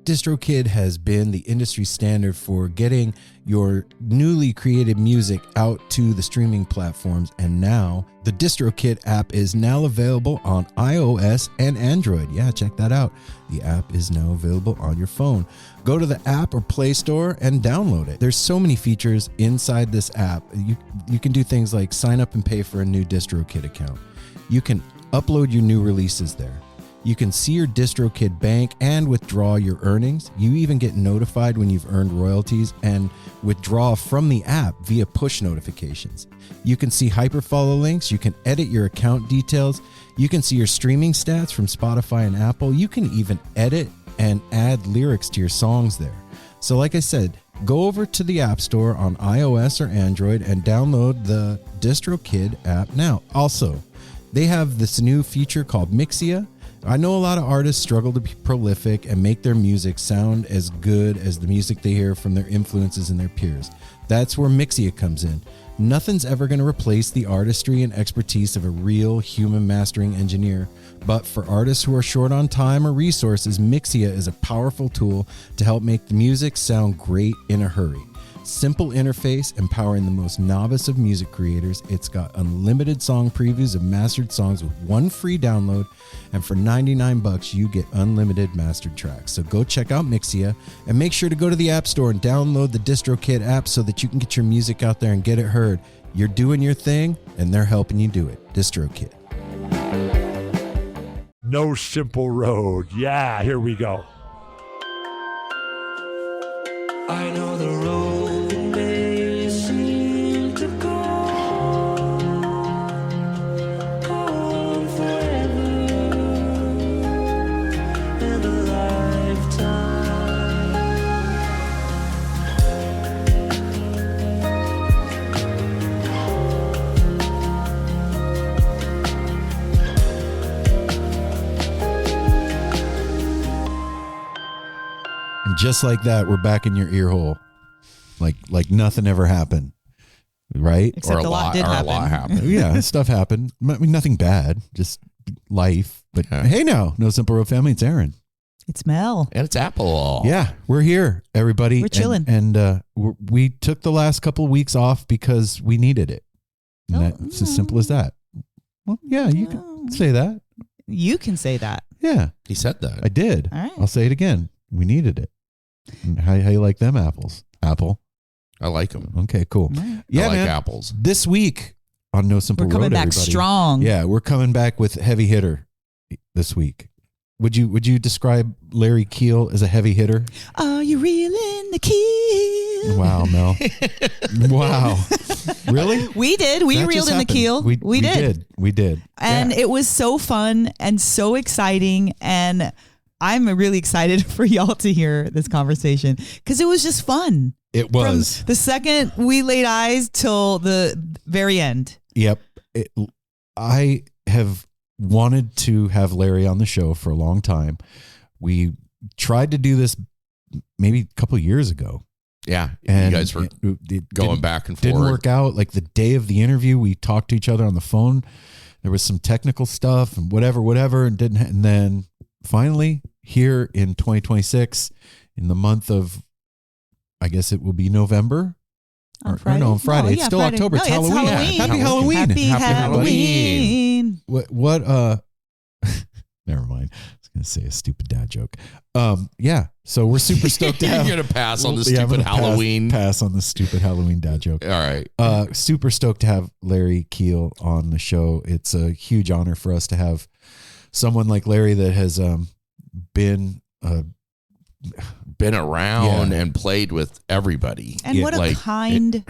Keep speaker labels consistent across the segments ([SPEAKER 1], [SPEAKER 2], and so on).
[SPEAKER 1] DistroKid has been the industry standard for getting your newly created music out to the streaming platforms, and now the DistroKid app is now available on iOS and Android. Yeah, check that out. The app is now available on your phone. Go to the app or Play Store and download it. There's so many features inside this app. You can do things like sign up and pay for a new DistroKid account. You can upload your new releases there. You can see your DistroKid bank and withdraw your earnings. You even get notified when you've earned royalties and withdraw from the app via push notifications. You can see hyperfollow links. You can edit your account details. You can see your streaming stats from Spotify and Apple. You can even edit and add lyrics to your songs there. So like I said, go over to the App Store on iOS or Android and download the DistroKid app now. Also, they have this new feature called Mixia. I know a lot of artists struggle to be prolific and make their music sound as good as the music they hear from their influences and their peers. That's where Mixia comes in. Nothing's ever going to replace the artistry and expertise of a real human mastering engineer. But for artists who are short on time or resources, Mixia is a powerful tool to help make the music sound great in a hurry. Simple interface, empowering the most novice of music creators. It's got unlimited song previews of mastered songs with one free download, and for $99 you get unlimited mastered tracks. So go check out Mixia and make sure to go to the App Store and download the DistroKid app so that you can get your music out there and get it heard. You're doing your thing and they're helping you do it. DistroKid.
[SPEAKER 2] No Simple Road. Yeah, here we go.
[SPEAKER 3] I know the road may seem to go on forever and a lifetime.
[SPEAKER 1] And just like that, we're back in your ear hole. Like nothing ever happened, right?
[SPEAKER 4] Except a lot happened.
[SPEAKER 1] Yeah, stuff happened. I mean, nothing bad, just life. But hey now, No Simple Road family, it's Aaron.
[SPEAKER 4] It's Mel.
[SPEAKER 5] And it's Apple.
[SPEAKER 1] Yeah, we're here, everybody.
[SPEAKER 4] We're chilling.
[SPEAKER 1] And we took the last couple of weeks off because we needed it. And that's as simple as that. Well, yeah, you can say that.
[SPEAKER 4] You can say that.
[SPEAKER 1] Yeah.
[SPEAKER 5] He said that.
[SPEAKER 1] I did.
[SPEAKER 4] All right.
[SPEAKER 1] I'll say it again. We needed it. And how you like them apples? Apple?
[SPEAKER 5] I like them.
[SPEAKER 1] Okay, cool.
[SPEAKER 4] Right.
[SPEAKER 1] Yeah,
[SPEAKER 5] I like
[SPEAKER 1] man.
[SPEAKER 5] apples.
[SPEAKER 1] This week on No Simple Road,
[SPEAKER 4] We're coming back
[SPEAKER 1] everybody.
[SPEAKER 4] strong.
[SPEAKER 1] Yeah, we're coming back with heavy hitter this week. Would you describe Larry Keel as a heavy hitter?
[SPEAKER 4] Are you reeling the keel?
[SPEAKER 1] Wow, Mel. Wow. Really?
[SPEAKER 4] We did. We
[SPEAKER 1] That
[SPEAKER 4] reeled
[SPEAKER 1] just
[SPEAKER 4] in the
[SPEAKER 1] happened.
[SPEAKER 4] keel. We did.
[SPEAKER 1] We did.
[SPEAKER 4] And it was so fun and so exciting. And I'm really excited for y'all to hear this conversation because it was just fun.
[SPEAKER 1] It was.
[SPEAKER 4] From the second we laid eyes till the very end.
[SPEAKER 1] Yep. I have wanted to have Larry on the show for a long time. We tried to do this maybe a couple of years ago.
[SPEAKER 5] Yeah.
[SPEAKER 1] And
[SPEAKER 5] you guys were going back and forth.
[SPEAKER 1] Didn't work out. Like the day of the interview, we talked to each other on the phone. There was some technical stuff and whatever, and didn't. And then finally, here in 2026, in the month of, I guess it will be November.
[SPEAKER 4] On Friday?
[SPEAKER 1] No, on Friday.
[SPEAKER 4] No,
[SPEAKER 1] it's still
[SPEAKER 4] Friday.
[SPEAKER 1] October.
[SPEAKER 4] No,
[SPEAKER 1] It's
[SPEAKER 4] it's
[SPEAKER 1] Halloween.
[SPEAKER 4] Halloween.
[SPEAKER 1] Happy Halloween.
[SPEAKER 4] Happy
[SPEAKER 5] Happy
[SPEAKER 4] Halloween.
[SPEAKER 1] What never mind. I was going to say a stupid dad joke. Yeah. So we're super stoked to have.
[SPEAKER 5] You're going to pass on the
[SPEAKER 1] Yeah, I'm
[SPEAKER 5] stupid
[SPEAKER 1] gonna
[SPEAKER 5] Halloween.
[SPEAKER 1] Pass on the stupid Halloween dad joke.
[SPEAKER 5] All right.
[SPEAKER 1] Super stoked to have Larry Keel on the show. It's a huge honor for us to have someone like Larry that has been
[SPEAKER 5] around and played with everybody.
[SPEAKER 4] And what a kind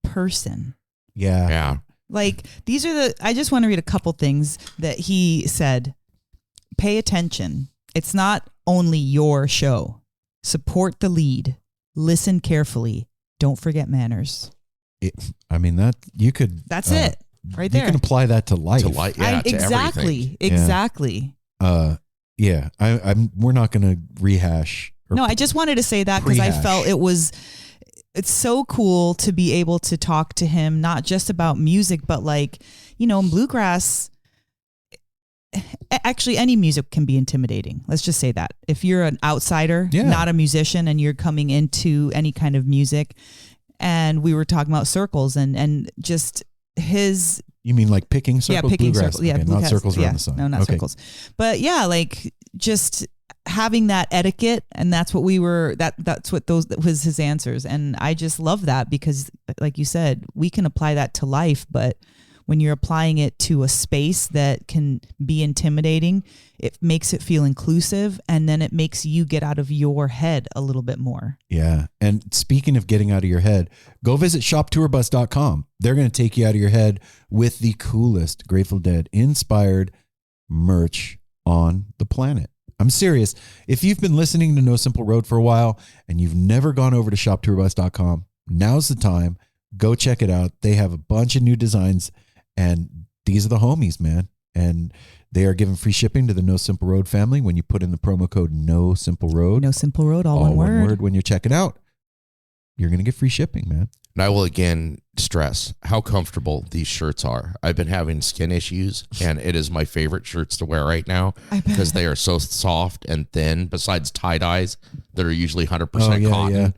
[SPEAKER 4] person.
[SPEAKER 1] Yeah.
[SPEAKER 5] Yeah.
[SPEAKER 4] Like these are I just want to read a couple things that he said. Pay attention. It's not only your show. Support the lead. Listen carefully. Don't forget manners. That's it right there.
[SPEAKER 1] You can apply that to life.
[SPEAKER 5] To
[SPEAKER 4] exactly.
[SPEAKER 5] everything.
[SPEAKER 4] Exactly.
[SPEAKER 1] Yeah. We're not going to rehash.
[SPEAKER 4] No, I just wanted to say that because I felt it's so cool to be able to talk to him, not just about music, but like, in bluegrass, actually any music can be intimidating. Let's just say that. If you're an outsider, not a musician, and you're coming into any kind of music, and we were talking about circles and just his...
[SPEAKER 1] You mean like picking circles?
[SPEAKER 4] Yeah, picking
[SPEAKER 1] bluegrass.
[SPEAKER 4] circles. Yeah,
[SPEAKER 1] okay, not circles around the sun.
[SPEAKER 4] No, not circles. But yeah, like just having that etiquette, and that's what that was his answers. And I just love that because, like you said, we can apply that to life, but when you're applying it to a space that can be intimidating, it makes it feel inclusive, and then it makes you get out of your head a little bit more.
[SPEAKER 1] Yeah. And speaking of getting out of your head, go visit shoptourbus.com. They're going to take you out of your head with the coolest Grateful Dead inspired merch on the planet. I'm serious. If you've been listening to No Simple Road for a while and you've never gone over to shoptourbus.com, now's the time. Go check it out. They have a bunch of new designs, and these are the homies, man. And they are giving free shipping to the No Simple Road family when you put in the promo code No Simple Road.
[SPEAKER 4] No Simple Road, all one word.
[SPEAKER 1] When you're checking out, you're going to get free shipping, man.
[SPEAKER 5] And I will again stress how comfortable these shirts are. I've been having skin issues, and it is my favorite shirts to wear right now because they are so soft and thin. Besides tie-dyes that are usually 100% cotton. Yeah.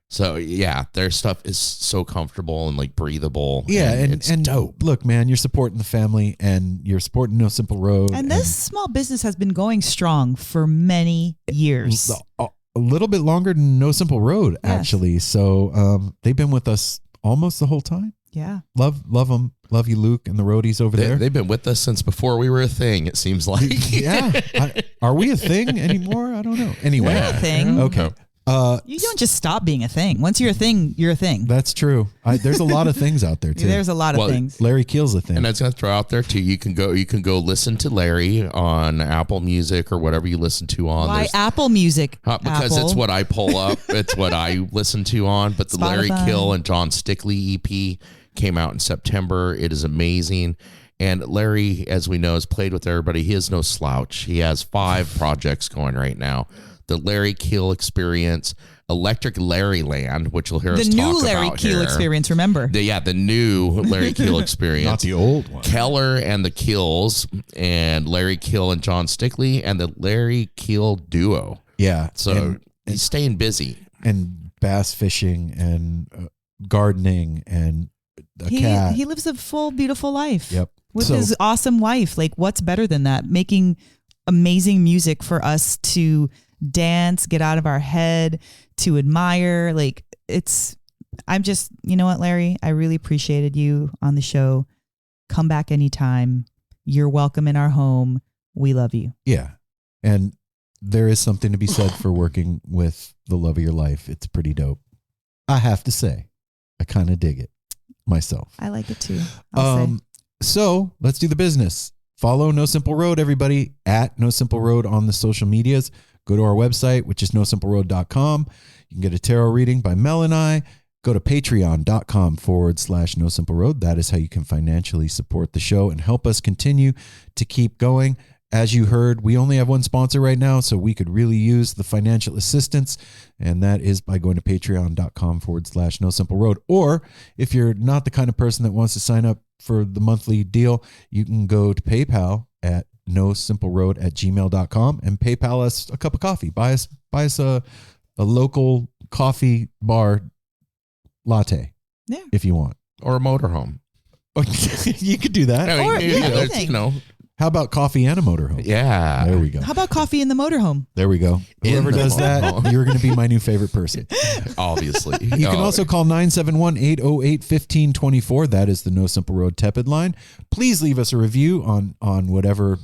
[SPEAKER 5] So yeah, their stuff is so comfortable and like breathable.
[SPEAKER 1] Yeah, and
[SPEAKER 5] it's dope.
[SPEAKER 1] Look, man, you're supporting the family, and you're supporting No Simple Road.
[SPEAKER 4] And this small business has been going strong for many years.
[SPEAKER 1] A little bit longer than No Simple Road, actually. So they've been with us almost the whole time.
[SPEAKER 4] Yeah.
[SPEAKER 1] Love them. Love you, Luke, and the roadies over there.
[SPEAKER 5] They've been with us since before we were a thing, it seems like.
[SPEAKER 1] Yeah. Are we a thing anymore? I don't know. Anyway.
[SPEAKER 4] We're a thing.
[SPEAKER 1] Okay.
[SPEAKER 4] You don't just stop being a thing. Once you're a thing, you're a thing.
[SPEAKER 1] That's true. There's a lot of things out there too.
[SPEAKER 4] There's a lot of things.
[SPEAKER 1] Larry Keel's a thing.
[SPEAKER 5] And I was going to throw out there too. You can go listen to Larry on Apple Music or whatever you listen to on.
[SPEAKER 4] Why Apple Music?
[SPEAKER 5] Because it's what I pull up. It's what I listen to on. But the
[SPEAKER 4] Spotify.
[SPEAKER 5] Larry Keel and John Stickley EP came out in September. It is amazing. And Larry, as we know, has played with everybody. He is no slouch. He has 5 projects going right now. The Larry Keel Experience, Electric Larry Land, which you'll hear us talk about
[SPEAKER 4] here. The new Larry Keel Experience, remember?
[SPEAKER 5] The new Larry Keel Experience.
[SPEAKER 1] Not the old one.
[SPEAKER 5] Keller and the Keels, and Larry Keel and John Stickley, and the Larry Keel Duo.
[SPEAKER 1] Yeah.
[SPEAKER 5] So he's staying busy.
[SPEAKER 1] And bass fishing and gardening and a cat.
[SPEAKER 4] He lives a full, beautiful life.
[SPEAKER 1] Yep.
[SPEAKER 4] With his awesome wife. Like, what's better than that? Making amazing music for us to dance, get out of our head, to admire. Like, I'm just, you know what, Larry? I really appreciated you on the show. Come back anytime. You're welcome in our home. We love you.
[SPEAKER 1] Yeah. And there is something to be said for working with the love of your life. It's pretty dope. I have to say, I kind of dig it myself.
[SPEAKER 4] I like it too. I'll say.
[SPEAKER 1] So let's do the business. Follow No Simple Road, everybody, at No Simple Road on the social medias. Go to our website, which is nosimpleroad.com. You can get a tarot reading by Mel and I. Go to patreon.com/No Simple Road. That is how you can financially support the show and help us continue to keep going. As you heard, we only have one sponsor right now, so we could really use the financial assistance, and that is by going to patreon.com/No Simple Road. Or if you're not the kind of person that wants to sign up for the monthly deal, you can go to PayPal at nosimpleroad@gmail.com and PayPal us a cup of coffee. Buy us a local coffee bar latte, if you want,
[SPEAKER 5] or a motorhome.
[SPEAKER 1] You could do that.
[SPEAKER 4] Or anything.
[SPEAKER 1] How about coffee and a motorhome?
[SPEAKER 5] Yeah.
[SPEAKER 1] There we go.
[SPEAKER 4] How about coffee in the motorhome?
[SPEAKER 1] There we go. Whoever does that, you're going to be my new favorite person.
[SPEAKER 5] Obviously.
[SPEAKER 1] You can also call 971-808-1524. That is the No Simple Road tepid line. Please leave us a review on whatever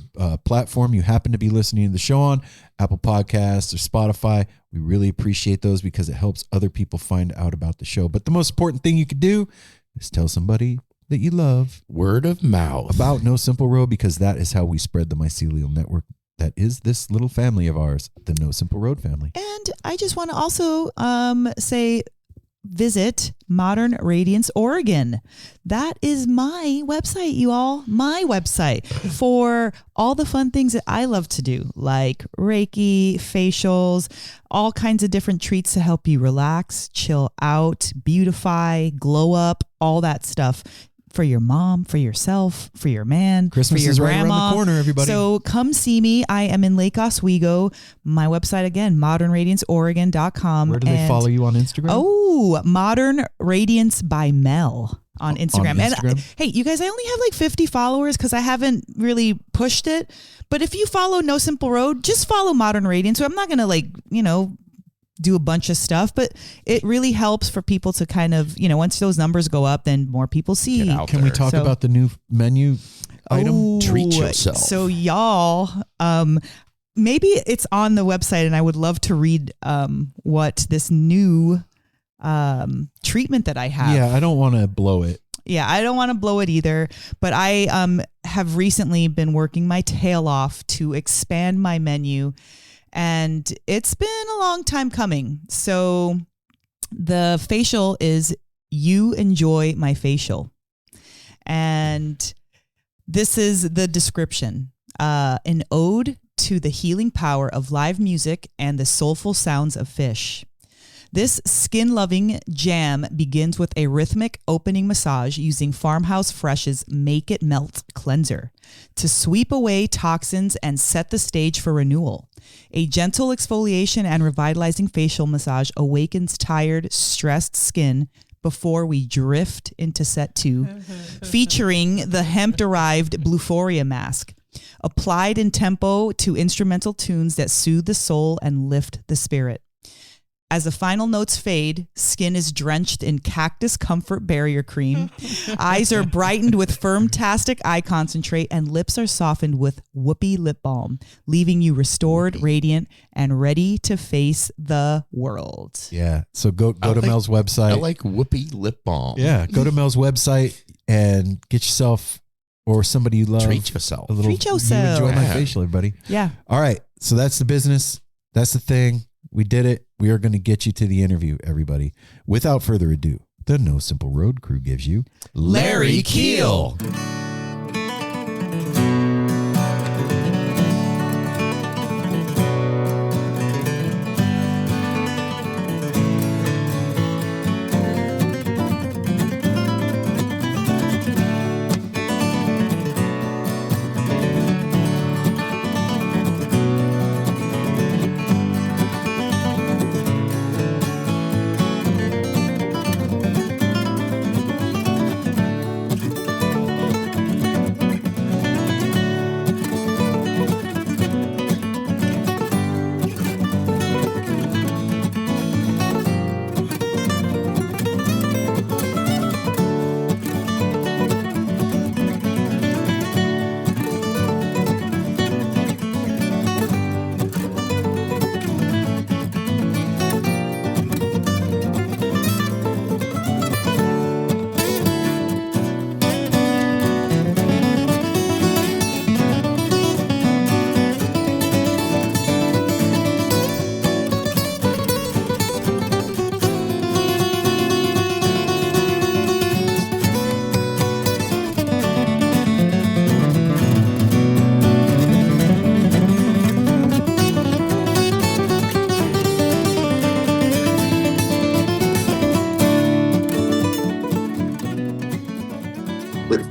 [SPEAKER 1] platform you happen to be listening to the show on, Apple Podcasts or Spotify. We really appreciate those because it helps other people find out about the show. But the most important thing you could do is tell somebody that you love.
[SPEAKER 5] Word of mouth.
[SPEAKER 1] About No Simple Road, because that is how we spread the mycelial network that is this little family of ours, the No Simple Road family.
[SPEAKER 4] And I just want to also say, visit Modern Radiance Oregon. That is my website, you all. My website for all the fun things that I love to do, like Reiki, facials, all kinds of different treats to help you relax, chill out, beautify, glow up, all that stuff. for your mom, for yourself, for your man,
[SPEAKER 1] Christmas
[SPEAKER 4] for your
[SPEAKER 1] is
[SPEAKER 4] grandma.
[SPEAKER 1] right around the corner, everybody.
[SPEAKER 4] So come see me. I am in Lake Oswego. My website again, modernradianceoregon.com.
[SPEAKER 1] Where do they follow you on Instagram?
[SPEAKER 4] Oh, Modern Radiance by Mel on Instagram.
[SPEAKER 1] Instagram?
[SPEAKER 4] And hey, you guys, I only have like 50 followers because I haven't really pushed it. But if you follow No Simple Road, just follow Modern Radiance. So I'm not going to do a bunch of stuff, but it really helps for people to kind of, once those numbers go up, then more people see.
[SPEAKER 1] Can we talk about the new menu item?
[SPEAKER 5] Treat yourself.
[SPEAKER 4] So y'all, maybe it's on the website, and I would love to read what this new treatment that I have.
[SPEAKER 1] Yeah, I don't want to blow it.
[SPEAKER 4] Yeah, I don't want to blow it either, but I have recently been working my tail off to expand my menu, and it's been a long time coming. So the facial is You Enjoy My Facial. And this is the description. An ode to the healing power of live music and the soulful sounds of fish. This skin-loving jam begins with a rhythmic opening massage using Farmhouse Fresh's Make It Melt cleanser to sweep away toxins and set the stage for renewal. A gentle exfoliation and revitalizing facial massage awakens tired, stressed skin before we drift into set 2, featuring the hemp-derived Bluephoria mask, applied in tempo to instrumental tunes that soothe the soul and lift the spirit. As the final notes fade, skin is drenched in Cactus Comfort Barrier Cream. Eyes are brightened with Firmtastic Eye Concentrate, and lips are softened with Whoopee Lip Balm, leaving you restored, radiant, and ready to face the world.
[SPEAKER 1] Yeah. So go to Mel's website.
[SPEAKER 5] I like Whoopee Lip Balm.
[SPEAKER 1] Yeah. Go to Mel's website and get yourself or somebody you love.
[SPEAKER 5] Treat yourself.
[SPEAKER 1] A little,
[SPEAKER 4] Treat yourself.
[SPEAKER 1] You enjoy my
[SPEAKER 5] Yeah.
[SPEAKER 1] facial, everybody.
[SPEAKER 4] Yeah.
[SPEAKER 1] All right. So that's the business. That's the thing. We did it. We are going to get you to the interview, everybody. Without further ado, the No Simple Road crew gives you
[SPEAKER 5] Larry Keel.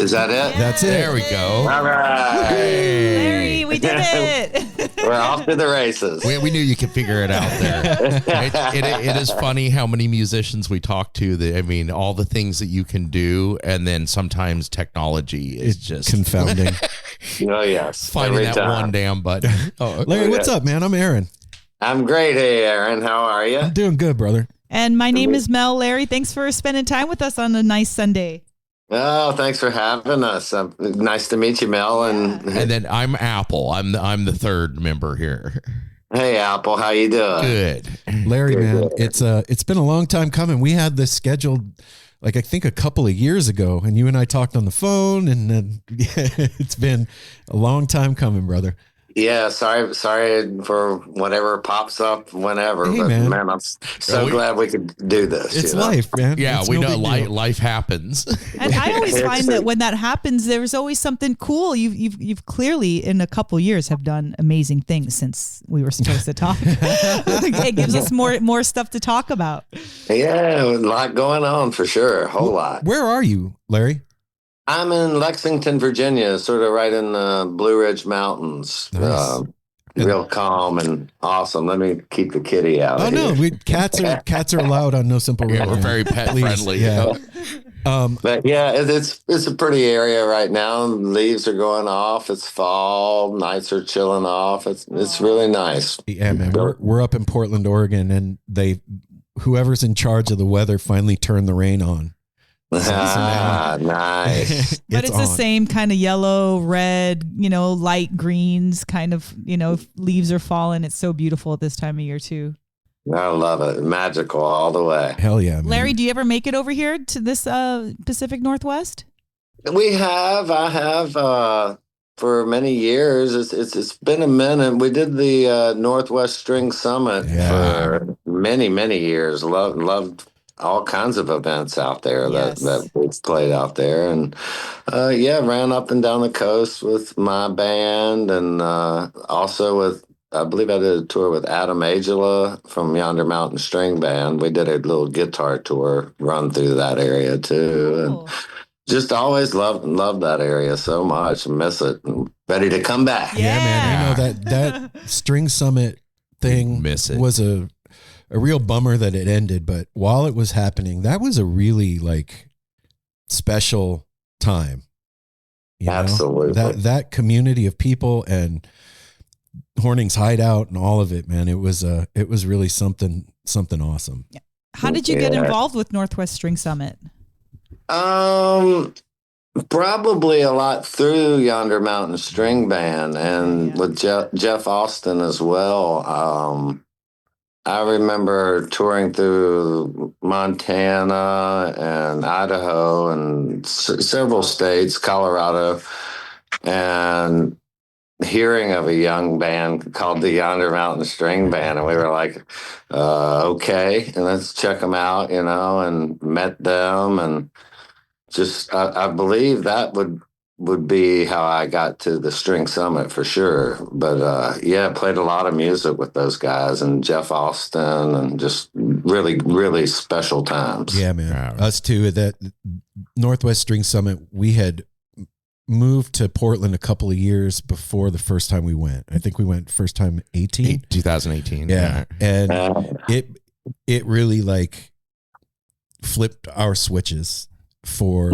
[SPEAKER 6] Is that it?
[SPEAKER 1] That's it.
[SPEAKER 5] There we go.
[SPEAKER 6] All right.
[SPEAKER 4] Larry, we did it.
[SPEAKER 6] We're off to the races.
[SPEAKER 5] We knew you could figure it out there. It is funny how many musicians we talk to that, I mean, all the things that you can do, and then sometimes technology is just
[SPEAKER 1] Confounding.
[SPEAKER 6] Oh, yes.
[SPEAKER 5] finding
[SPEAKER 6] Every
[SPEAKER 5] that
[SPEAKER 6] time.
[SPEAKER 5] one damn button. Oh,
[SPEAKER 1] Larry, what's up, man? I'm Aaron.
[SPEAKER 6] I'm great. Hey, Aaron. How are you?
[SPEAKER 1] I'm doing good, brother.
[SPEAKER 4] And my name is Mel. Larry, thanks for spending time with us on a nice Sunday.
[SPEAKER 6] Oh, thanks for having us. Nice to meet you, Mel. And
[SPEAKER 5] then I'm Apple. I'm the third member here.
[SPEAKER 6] hey, Apple. How you doing?
[SPEAKER 5] Good.
[SPEAKER 1] Larry,
[SPEAKER 6] Good,
[SPEAKER 1] man,
[SPEAKER 6] good.
[SPEAKER 1] it's been a long time coming. We had this scheduled, like I think a couple of years ago, and you and I talked on the phone, and then it's been a long time coming, brother.
[SPEAKER 6] Yeah, sorry for whatever pops up whenever.
[SPEAKER 1] Hey,
[SPEAKER 6] but
[SPEAKER 1] man.
[SPEAKER 6] I'm so glad we could do this.
[SPEAKER 1] It's
[SPEAKER 6] you know?
[SPEAKER 1] life, man.
[SPEAKER 5] Yeah,
[SPEAKER 1] It's
[SPEAKER 5] we
[SPEAKER 1] no
[SPEAKER 5] know
[SPEAKER 1] big deal.
[SPEAKER 5] life happens.
[SPEAKER 4] And I always find that when that happens, there's always something cool. You've clearly in a couple years have done amazing things since we were supposed to talk. It gives us more stuff to talk about.
[SPEAKER 6] Yeah, a lot going on for sure. A whole lot.
[SPEAKER 1] Where are you, Larry?
[SPEAKER 6] I'm in Lexington, Virginia, sort of right in the Blue Ridge Mountains.
[SPEAKER 1] Nice.
[SPEAKER 6] Real calm and awesome. Let me keep the kitty out
[SPEAKER 1] Oh
[SPEAKER 6] of
[SPEAKER 1] no,
[SPEAKER 6] here.
[SPEAKER 1] cats are allowed on No Simple Road.
[SPEAKER 5] Yeah, we're
[SPEAKER 1] man.
[SPEAKER 5] very pet
[SPEAKER 1] Please,
[SPEAKER 5] friendly.
[SPEAKER 1] Yeah.
[SPEAKER 6] But yeah, it's a pretty area right now. Leaves are going off. It's fall. Nights are chilling off. It's really nice.
[SPEAKER 1] Yeah, man. We're up in Portland, Oregon, and whoever's in charge of the weather finally turned the rain on.
[SPEAKER 6] Ah, nice.
[SPEAKER 4] But it's the
[SPEAKER 1] on.
[SPEAKER 4] same kind of yellow, red, light greens kind of, leaves are falling. It's so beautiful at this time of year too.
[SPEAKER 6] I love it. Magical all the way.
[SPEAKER 1] Hell yeah, man.
[SPEAKER 4] Larry, do you ever make it over here to this Pacific Northwest?
[SPEAKER 6] I have for many years. It's been a minute. We did the Northwest String Summit for many years. Loved all kinds of events out there that we've played out there, and ran up and down the coast with my band, and also with, I believe I did a tour with Adam Agela from Yonder Mountain String Band. We did a little guitar tour run through that area too.
[SPEAKER 4] Cool.
[SPEAKER 6] And just always loved that area so much. Miss it. And ready to come back.
[SPEAKER 1] Yeah, man. I know that String Summit thing was a real bummer that it ended, but while it was happening, that was a really special time.
[SPEAKER 6] Absolutely.
[SPEAKER 1] That community of people and Horning's Hideout and all of it, man. It was really something awesome.
[SPEAKER 4] Yeah. How did you get involved with Northwest String Summit?
[SPEAKER 6] Probably a lot through Yonder Mountain String Band and with Jeff Austin as well. I remember touring through Montana and Idaho and several states, Colorado, and hearing of a young band called the Yonder Mountain String Band. And we were like, okay, and let's check them out, and met them. And just, I believe that would be how I got to the String Summit for sure. But played a lot of music with those guys and Jeff Austin, and just really, really special times.
[SPEAKER 1] Yeah, man. Us too. At that Northwest String Summit, we had moved to Portland a couple of years before the first time we went. I think we went first time
[SPEAKER 5] 2018.
[SPEAKER 1] Yeah. And it really flipped our switches for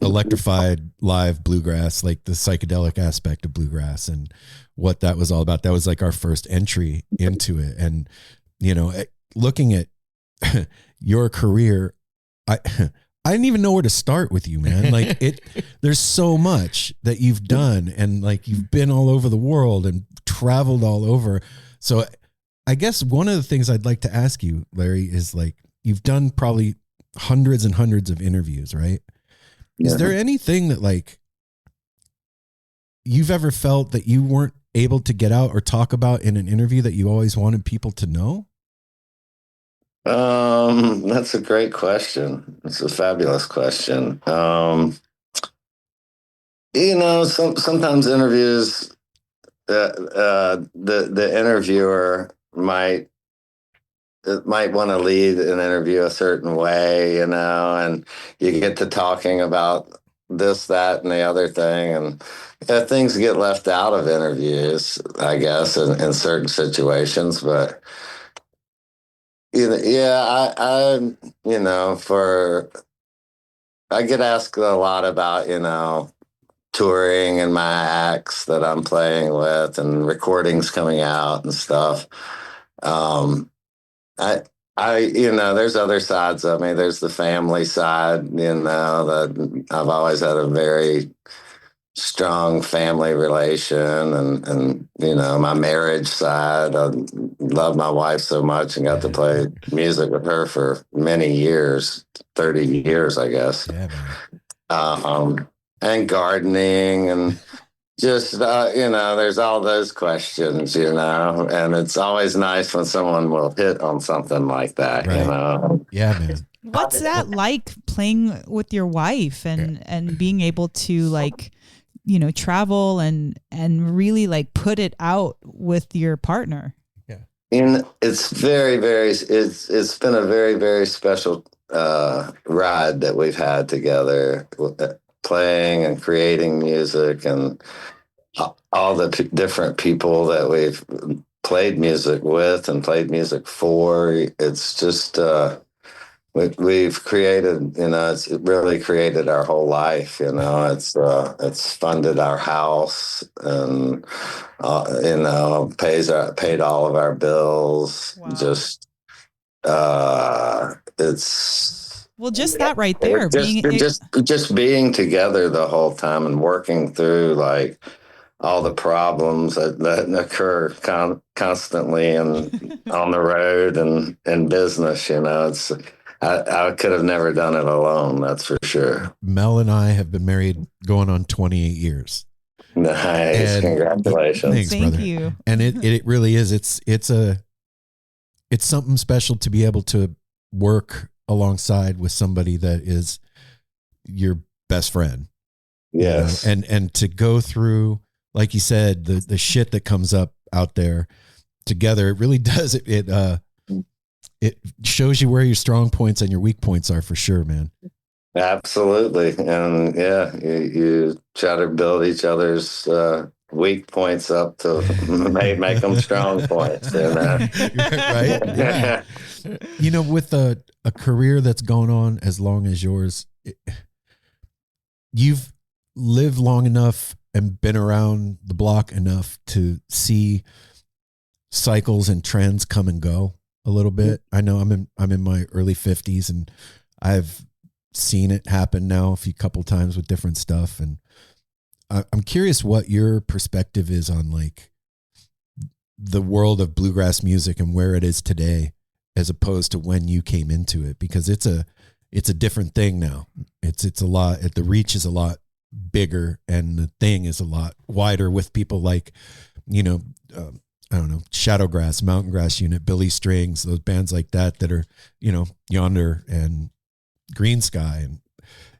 [SPEAKER 1] electrified live bluegrass, like the psychedelic aspect of bluegrass and what that was all about. That was our first entry into it. And, looking at your career, I didn't even know where to start with you, man. There's so much that you've done, and you've been all over the world and traveled all over. So I guess one of the things I'd like to ask you, Larry, is you've done probably hundreds and hundreds of interviews, right? Yeah. Is there anything that you've ever felt that you weren't able to get out or talk about in an interview that you always wanted people to know?
[SPEAKER 6] That's a great question. It's a fabulous question. Sometimes interviews, the interviewer might want to lead an interview a certain way, and you get to talking about this, that, and the other thing, and things get left out of interviews, I guess, in certain situations, but I get asked a lot about, touring and my acts that I'm playing with and recordings coming out and stuff. There's other sides of me. There's the family side, that I've always had a very strong family relation, and my marriage side. I love my wife so much and got to play music with her for many years, 30 years, I guess. And gardening and just, there's all those questions, and it's always nice when someone will hit on something like that,
[SPEAKER 1] Yeah, man.
[SPEAKER 4] What's that like, playing with your wife and being able to travel and really put it out with your partner?
[SPEAKER 6] Yeah. And it's very, very, it's been a very, very special ride that we've had together. playing and creating music, and all the different people that we've played music with and played music for. It's just we've created, it's really created our whole life. It's funded our house, and paid all of our bills.
[SPEAKER 4] Wow.
[SPEAKER 6] Just it's
[SPEAKER 4] well, just that right there,
[SPEAKER 6] just being together the whole time and working through like all the problems that occur constantly and on the road and in business. I could have never done it alone. That's for sure.
[SPEAKER 1] Mel and I have been married going on 28 years.
[SPEAKER 6] Nice. And congratulations.
[SPEAKER 1] Thanks,
[SPEAKER 4] Thank
[SPEAKER 1] brother.
[SPEAKER 4] you.
[SPEAKER 1] And it really is. It's something special to be able to work alongside with somebody that is your best friend.
[SPEAKER 6] Yes.
[SPEAKER 1] And to go through, like you said, the shit that comes up out there together, it really does. It shows you where your strong points and your weak points are, for sure, man.
[SPEAKER 6] Absolutely. And yeah, you try to build each other's weak points up to make them strong points. Right?
[SPEAKER 1] Yeah. With a career that's going on as long as yours, you've lived long enough and been around the block enough to see cycles and trends come and go a little bit. I know I'm in my early 50s, and I've seen it happen now a couple times with different stuff. And I'm curious what your perspective is on like the world of bluegrass music and where it is today, as opposed to when you came into it, because it's a different thing now. It's a lot, the reach is a lot bigger, and the thing is a lot wider with people like, I don't know, Shadowgrass, Mountain Grass Unit, Billy Strings, those bands like that are, Yonder and Green Sky, and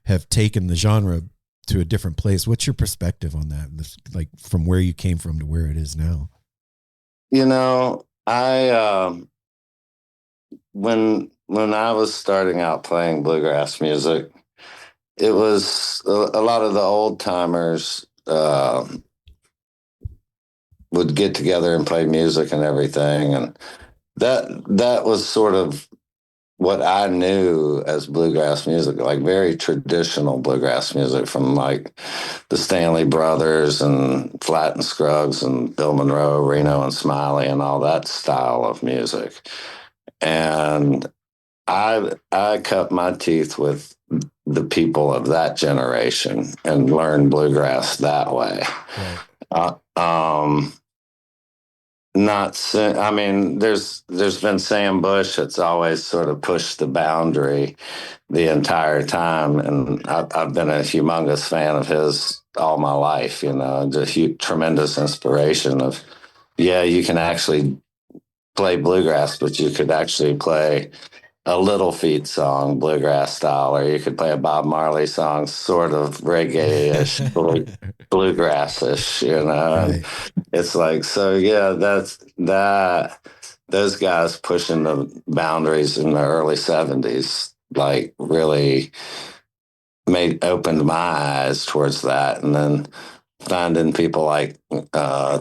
[SPEAKER 1] have taken the genre to a different place. What's your perspective on that? Like from where you came from to where it is now?
[SPEAKER 6] I when I was starting out playing bluegrass music, it was a lot of the old timers would get together and play music and everything, and that was sort of what I knew as bluegrass music, like very traditional bluegrass music from like the Stanley Brothers and Flatt and Scruggs and Bill Monroe, Reno and Smiley, and all that style of music. And I cut my teeth with the people of that generation and learned bluegrass that way. Right. There's been Sam Bush that's always sort of pushed the boundary the entire time, and I've been a humongous fan of his all my life. Just tremendous inspiration of, you can actually play bluegrass, but you could actually play a Little Feat song, bluegrass style, or you could play a Bob Marley song, sort of reggae-ish, bluegrass-ish, Right. And it's like, that's that. Those guys pushing the boundaries in the early 70s, like really opened my eyes towards that. And then finding people like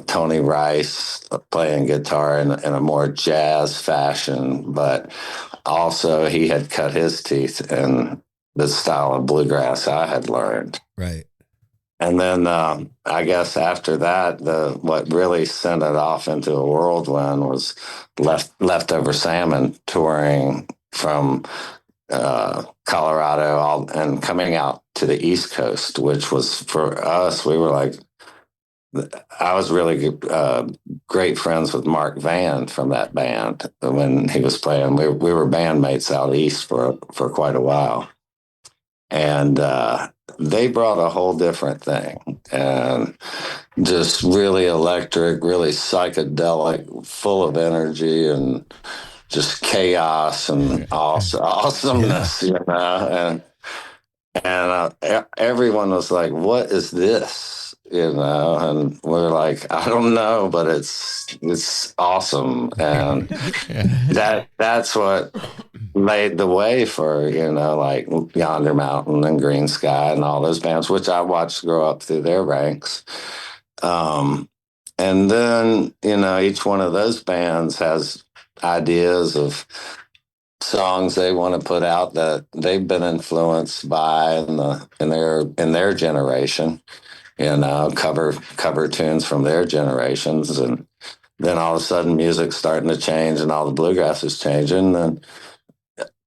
[SPEAKER 6] Tony Rice playing guitar in a more jazz fashion, but also he had cut his teeth in the style of bluegrass I had learned.
[SPEAKER 1] Right.
[SPEAKER 6] And then I guess after that, what really sent it off into a whirlwind was Leftover Salmon touring from Colorado and coming out to the East Coast, which was for us, we were like, I was really great friends with Mark Van from that band when he was playing. We were bandmates out east for quite a while. And they brought a whole different thing, and just really electric, really psychedelic, full of energy and just chaos and awesomeness, And everyone was like, "What is this?" And we're like, "I don't know, but it's awesome." And that's what laid the way for, like Yonder Mountain and Green Sky and all those bands, which I watched grow up through their ranks. And then, each one of those bands has ideas of songs they want to put out that they've been influenced by in their generation, cover tunes from their generations. And then all of a sudden music's starting to change and all the bluegrass is changing. And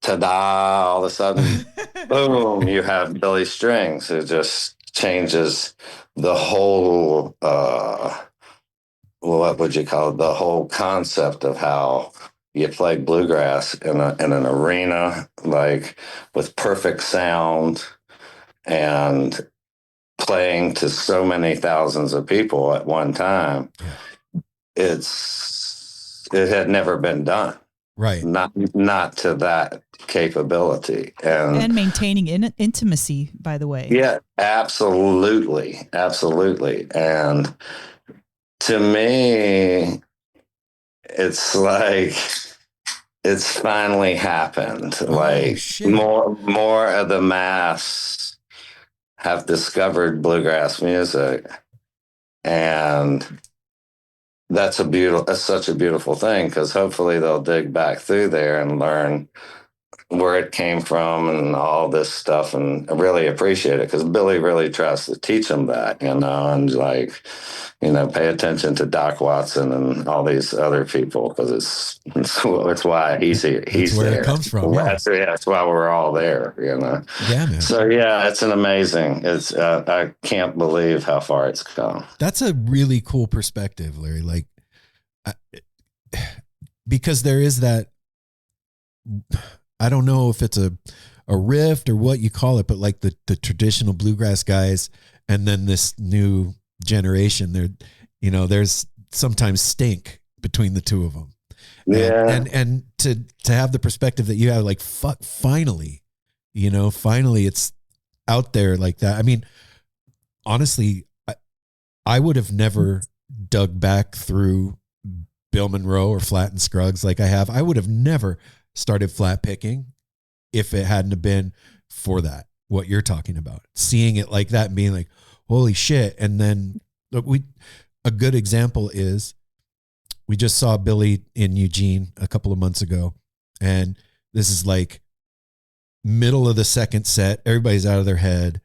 [SPEAKER 6] ta-da, all of a sudden, boom, you have Billy Strings. It just changes the whole, what would you call it? The whole concept of how you play bluegrass in an arena, like with perfect sound and playing to so many thousands of people at one time. It had never been done.
[SPEAKER 1] Right.
[SPEAKER 6] Not to that capability.
[SPEAKER 4] And maintaining intimacy, by the way.
[SPEAKER 6] Yeah, absolutely. Absolutely. And to me, it's like it's finally happened. Like more of the mass have discovered bluegrass music, and that's such a beautiful thing, because hopefully they'll dig back through there and learn where it came from and all this stuff, and I really appreciate it, because Billy really tries to teach them that, and pay attention to Doc Watson and all these other people, because it's why he's here. He's
[SPEAKER 1] where
[SPEAKER 6] there.
[SPEAKER 1] it comes from. Yeah.
[SPEAKER 6] That's why we're all there.
[SPEAKER 1] Yeah, man.
[SPEAKER 6] So yeah, it's an amazing. It's I can't believe how far it's come.
[SPEAKER 1] That's a really cool perspective, Larry. Like, because there is that. I don't know if it's a rift or what you call it, but like the traditional bluegrass guys and then this new generation, there's sometimes stink between the two of them.
[SPEAKER 6] Yeah.
[SPEAKER 1] And to have the perspective that you have, like, fuck, finally it's out there like that. I mean, honestly, I would have never dug back through Bill Monroe or Flat and Scruggs like I have. I would have never started flat picking if it hadn't have been for that, what you're talking about, seeing it like that and being like, holy shit. And then a good example is we just saw Billy in Eugene a couple of months ago, and this is like middle of the second set. Everybody's out of their head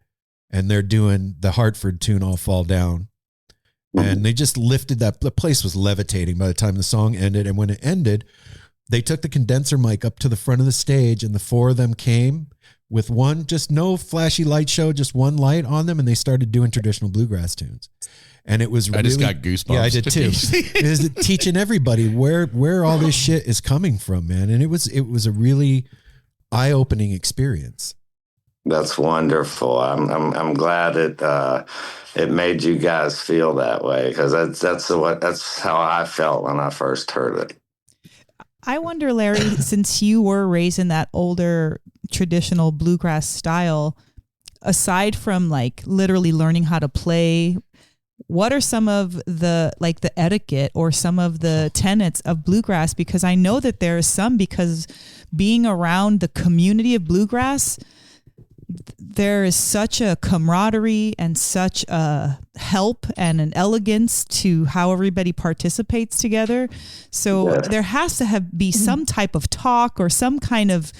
[SPEAKER 1] and they're doing the Hartford tune, I'll Fall Down. And they just lifted that. The place was levitating by the time the song ended. And when it ended, they took the condenser mic up to the front of the stage, and the four of them came with just no flashy light show, just one light on them. And they started doing traditional bluegrass tunes. And it was
[SPEAKER 5] I just got goosebumps.
[SPEAKER 1] Yeah, I did too. It was teaching everybody where all this shit is coming from, man. And it was a really eye-opening experience.
[SPEAKER 6] That's wonderful. I'm glad it made you guys feel that way, because that's how I felt when I first heard it.
[SPEAKER 4] I wonder, Larry, since you were raised in that older traditional bluegrass style, aside from like literally learning how to play, what are some of the etiquette or some of the tenets of bluegrass? Because I know that there is some, because being around the community of bluegrass, there is such a camaraderie and such a help and an elegance to how everybody participates together. So there has to be some type of talk or some kind of,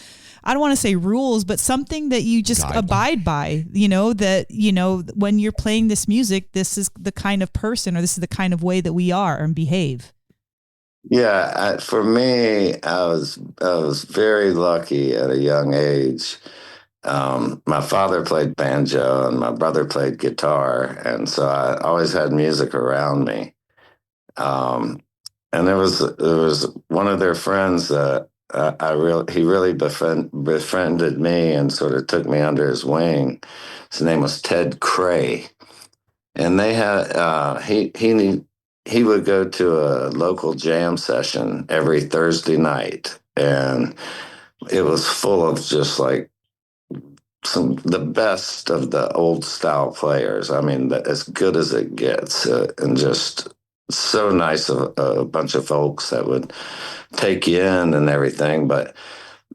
[SPEAKER 4] I don't want to say rules, but something that you just abide by, when you're playing this music, this is the kind of person, or this is the kind of way that we are and behave.
[SPEAKER 6] Yeah. For me, I was very lucky at a young age. My father played banjo and my brother played guitar, and so I always had music around me. And there was one of their friends that he really befriended me and sort of took me under his wing. His name was Ted Cray, and they had he would go to a local jam session every Thursday night, and it was full of just like the best of the old style players. I mean, as good as it gets, and just so nice of a bunch of folks that would take you in and everything. But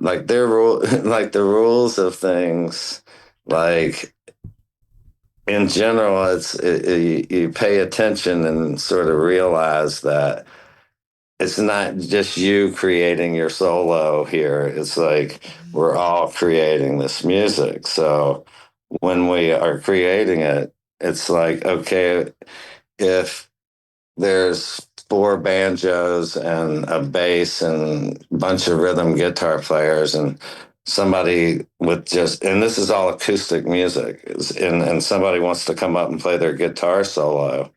[SPEAKER 6] like their rule, like the rules of things, like in general, you pay attention and sort of realize that it's not just you creating your solo here. It's like we're all creating this music. So when we are creating it, it's like, okay, if there's four banjos and a bass and a bunch of rhythm guitar players and somebody with just, and this is all acoustic music, and somebody wants to come up and play their guitar solo.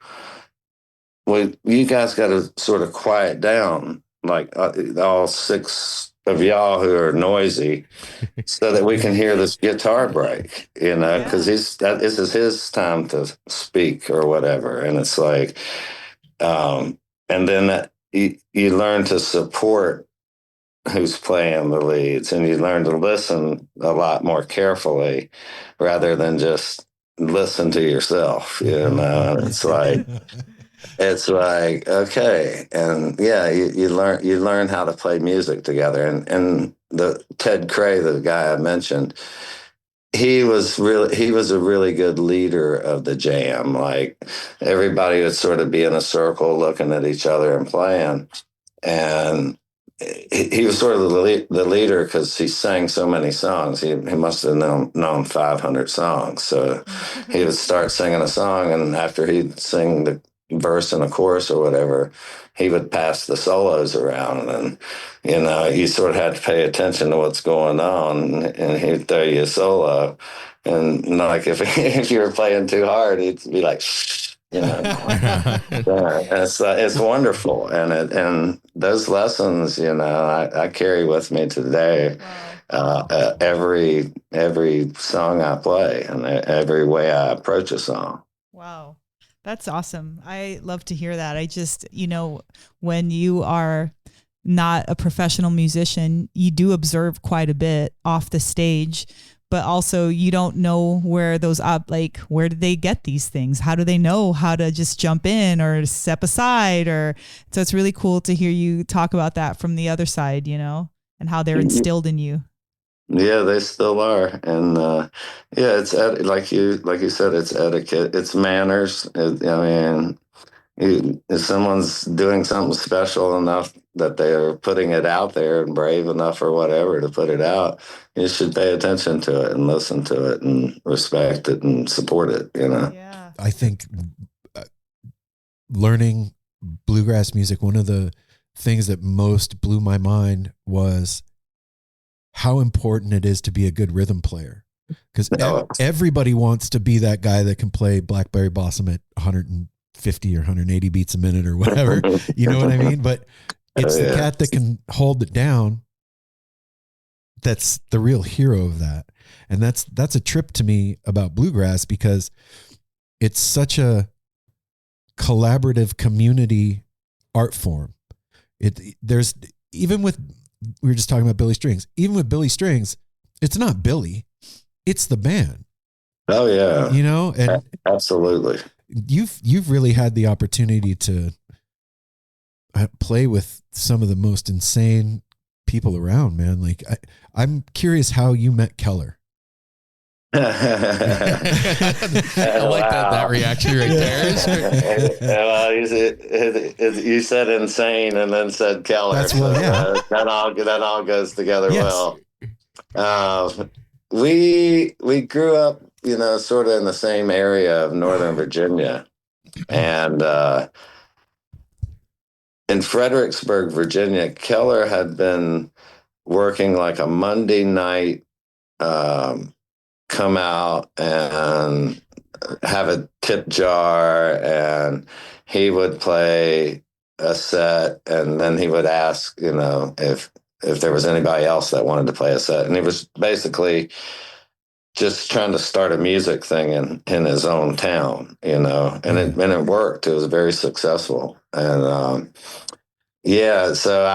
[SPEAKER 6] Well, you guys got to sort of quiet down, like all six of y'all who are noisy, so that we can hear this guitar break, because this is his time to speak or whatever. And it's like, and then you learn to support who's playing the leads, and you learn to listen a lot more carefully rather than just listen to yourself. It's like, okay, and yeah, you learn how to play music together. And the Ted Cray, the guy I mentioned, he was a really good leader of the jam. Like everybody would sort of be in a circle looking at each other and playing, and he was sort of the leader because he sang so many songs. He must have known 500 songs. So he would start singing a song, and after he'd sing the verse and a chorus or whatever, he would pass the solos around, and you sort of had to pay attention to what's going on, and he'd throw you a solo, and like if you were playing too hard, he'd be like, yeah, it's wonderful, and those lessons, I carry with me today. Every song I play and every way I approach a song.
[SPEAKER 4] Wow. That's awesome. I love to hear that. I just, when you are not a professional musician, you do observe quite a bit off the stage, but also you don't know where those where did they get these things? How do they know how to just jump in or step aside? So it's really cool to hear you talk about that from the other side, and how they're instilled in you.
[SPEAKER 6] Yeah, they still are, and it's like you said, it's etiquette, it's manners. If someone's doing something special enough that they are putting it out there and brave enough or whatever to put it out, you should pay attention to it and listen to it and respect it and support it.
[SPEAKER 4] Yeah,
[SPEAKER 1] I think learning bluegrass music, one of the things that most blew my mind was how important it is to be a good rhythm player, because everybody wants to be that guy that can play Blackberry Blossom at 150 or 180 beats a minute or whatever. You know what I mean? But it's the cat that can hold it down that's the real hero of that. And that's a trip to me about bluegrass, because it's such a collaborative community art form. There's even with, we were just talking about Billy Strings. Even with Billy Strings, it's not Billy, it's the band.
[SPEAKER 6] Oh yeah,
[SPEAKER 1] and
[SPEAKER 6] absolutely.
[SPEAKER 1] You've really had the opportunity to play with some of the most insane people around, man. Like I'm curious how you met Keller.
[SPEAKER 5] I like that reaction right there.
[SPEAKER 6] Well, you said insane and then said Keller.
[SPEAKER 1] That's
[SPEAKER 6] that all goes together well. We grew up, sort of in the same area of Northern Virginia, and in Fredericksburg, Virginia, Keller had been working like a Monday night. Come out and have a tip jar, and he would play a set, and then he would ask, if there was anybody else that wanted to play a set. And he was basically just trying to start a music thing in his own town, and it worked. It was very successful. And so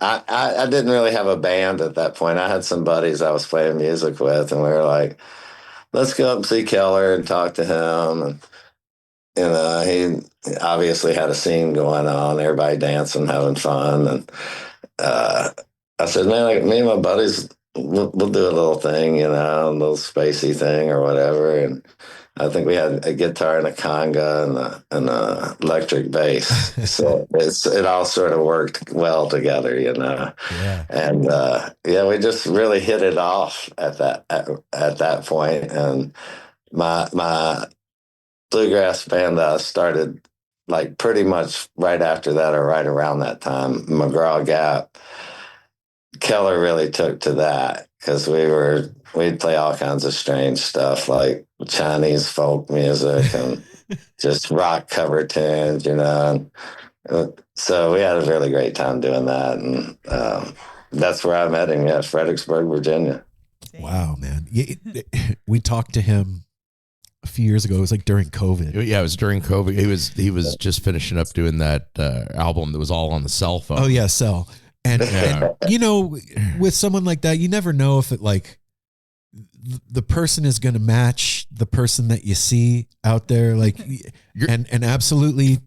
[SPEAKER 6] I didn't really have a band at that point. I had some buddies I was playing music with, and we were like, let's go up and see Keller and talk to him. And, he obviously had a scene going on, everybody dancing, having fun. And I said, man, like, me and my buddies, we'll do a little thing, you know, a little spacey thing or whatever. And I think we had a guitar and a conga and a electric bass. So it all sort of worked well together, you know.
[SPEAKER 1] Yeah.
[SPEAKER 6] And yeah, we just really hit it off at that point. And my bluegrass band that I started like pretty much right after that or right around that time, McGraw Gap, Keller really took to that because we'd play all kinds of strange stuff like Chinese folk music and just rock cover tunes, you know. So we had a really great time doing that, and that's where I met him. Yeah, Fredericksburg, Virginia.
[SPEAKER 1] Wow, man. We talked to him a few years ago. It was like during COVID.
[SPEAKER 5] Yeah, it was during COVID. He was just finishing up doing that album that was all on the cell phone.
[SPEAKER 1] Oh yeah, Cell. And you know, with someone like that, you never know if it like the person is going to match the person that you see out there. Like, and absolutely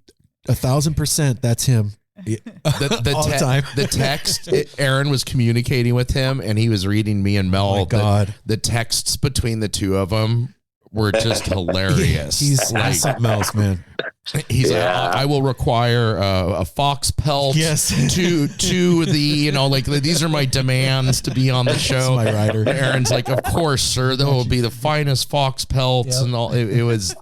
[SPEAKER 1] 1,000% that's him. All the time.
[SPEAKER 5] The text, Aaron was communicating with him, and he was reading me and Mel.
[SPEAKER 1] Oh my God.
[SPEAKER 5] The texts between the two of them were just hilarious.
[SPEAKER 1] He's like something else, man.
[SPEAKER 5] He's like, I will require a fox pelt.
[SPEAKER 1] Yes.
[SPEAKER 5] to the, you know, like these are my demands to be on the show.
[SPEAKER 1] That's my rider.
[SPEAKER 5] And Aaron's like, of course, sir. There will be the finest fox pelts and all. It was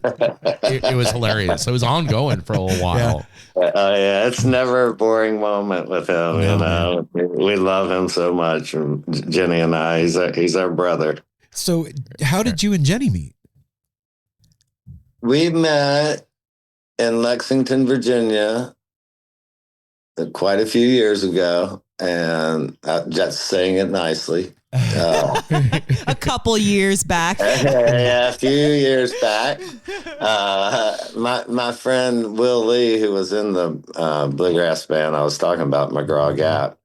[SPEAKER 5] hilarious. It was ongoing for a little while.
[SPEAKER 6] Yeah, it's never a boring moment with him.
[SPEAKER 1] No,
[SPEAKER 6] you know, we love him so much. And Jenny and I, he's our brother.
[SPEAKER 1] So, how did you and Jenny meet?
[SPEAKER 6] We met in Lexington, Virginia, quite a few years ago, and I'm just saying it nicely.
[SPEAKER 4] A couple years back.
[SPEAKER 6] Yeah, a few years back. My friend Will Lee, who was in the bluegrass band I was talking about, McGraw Gap,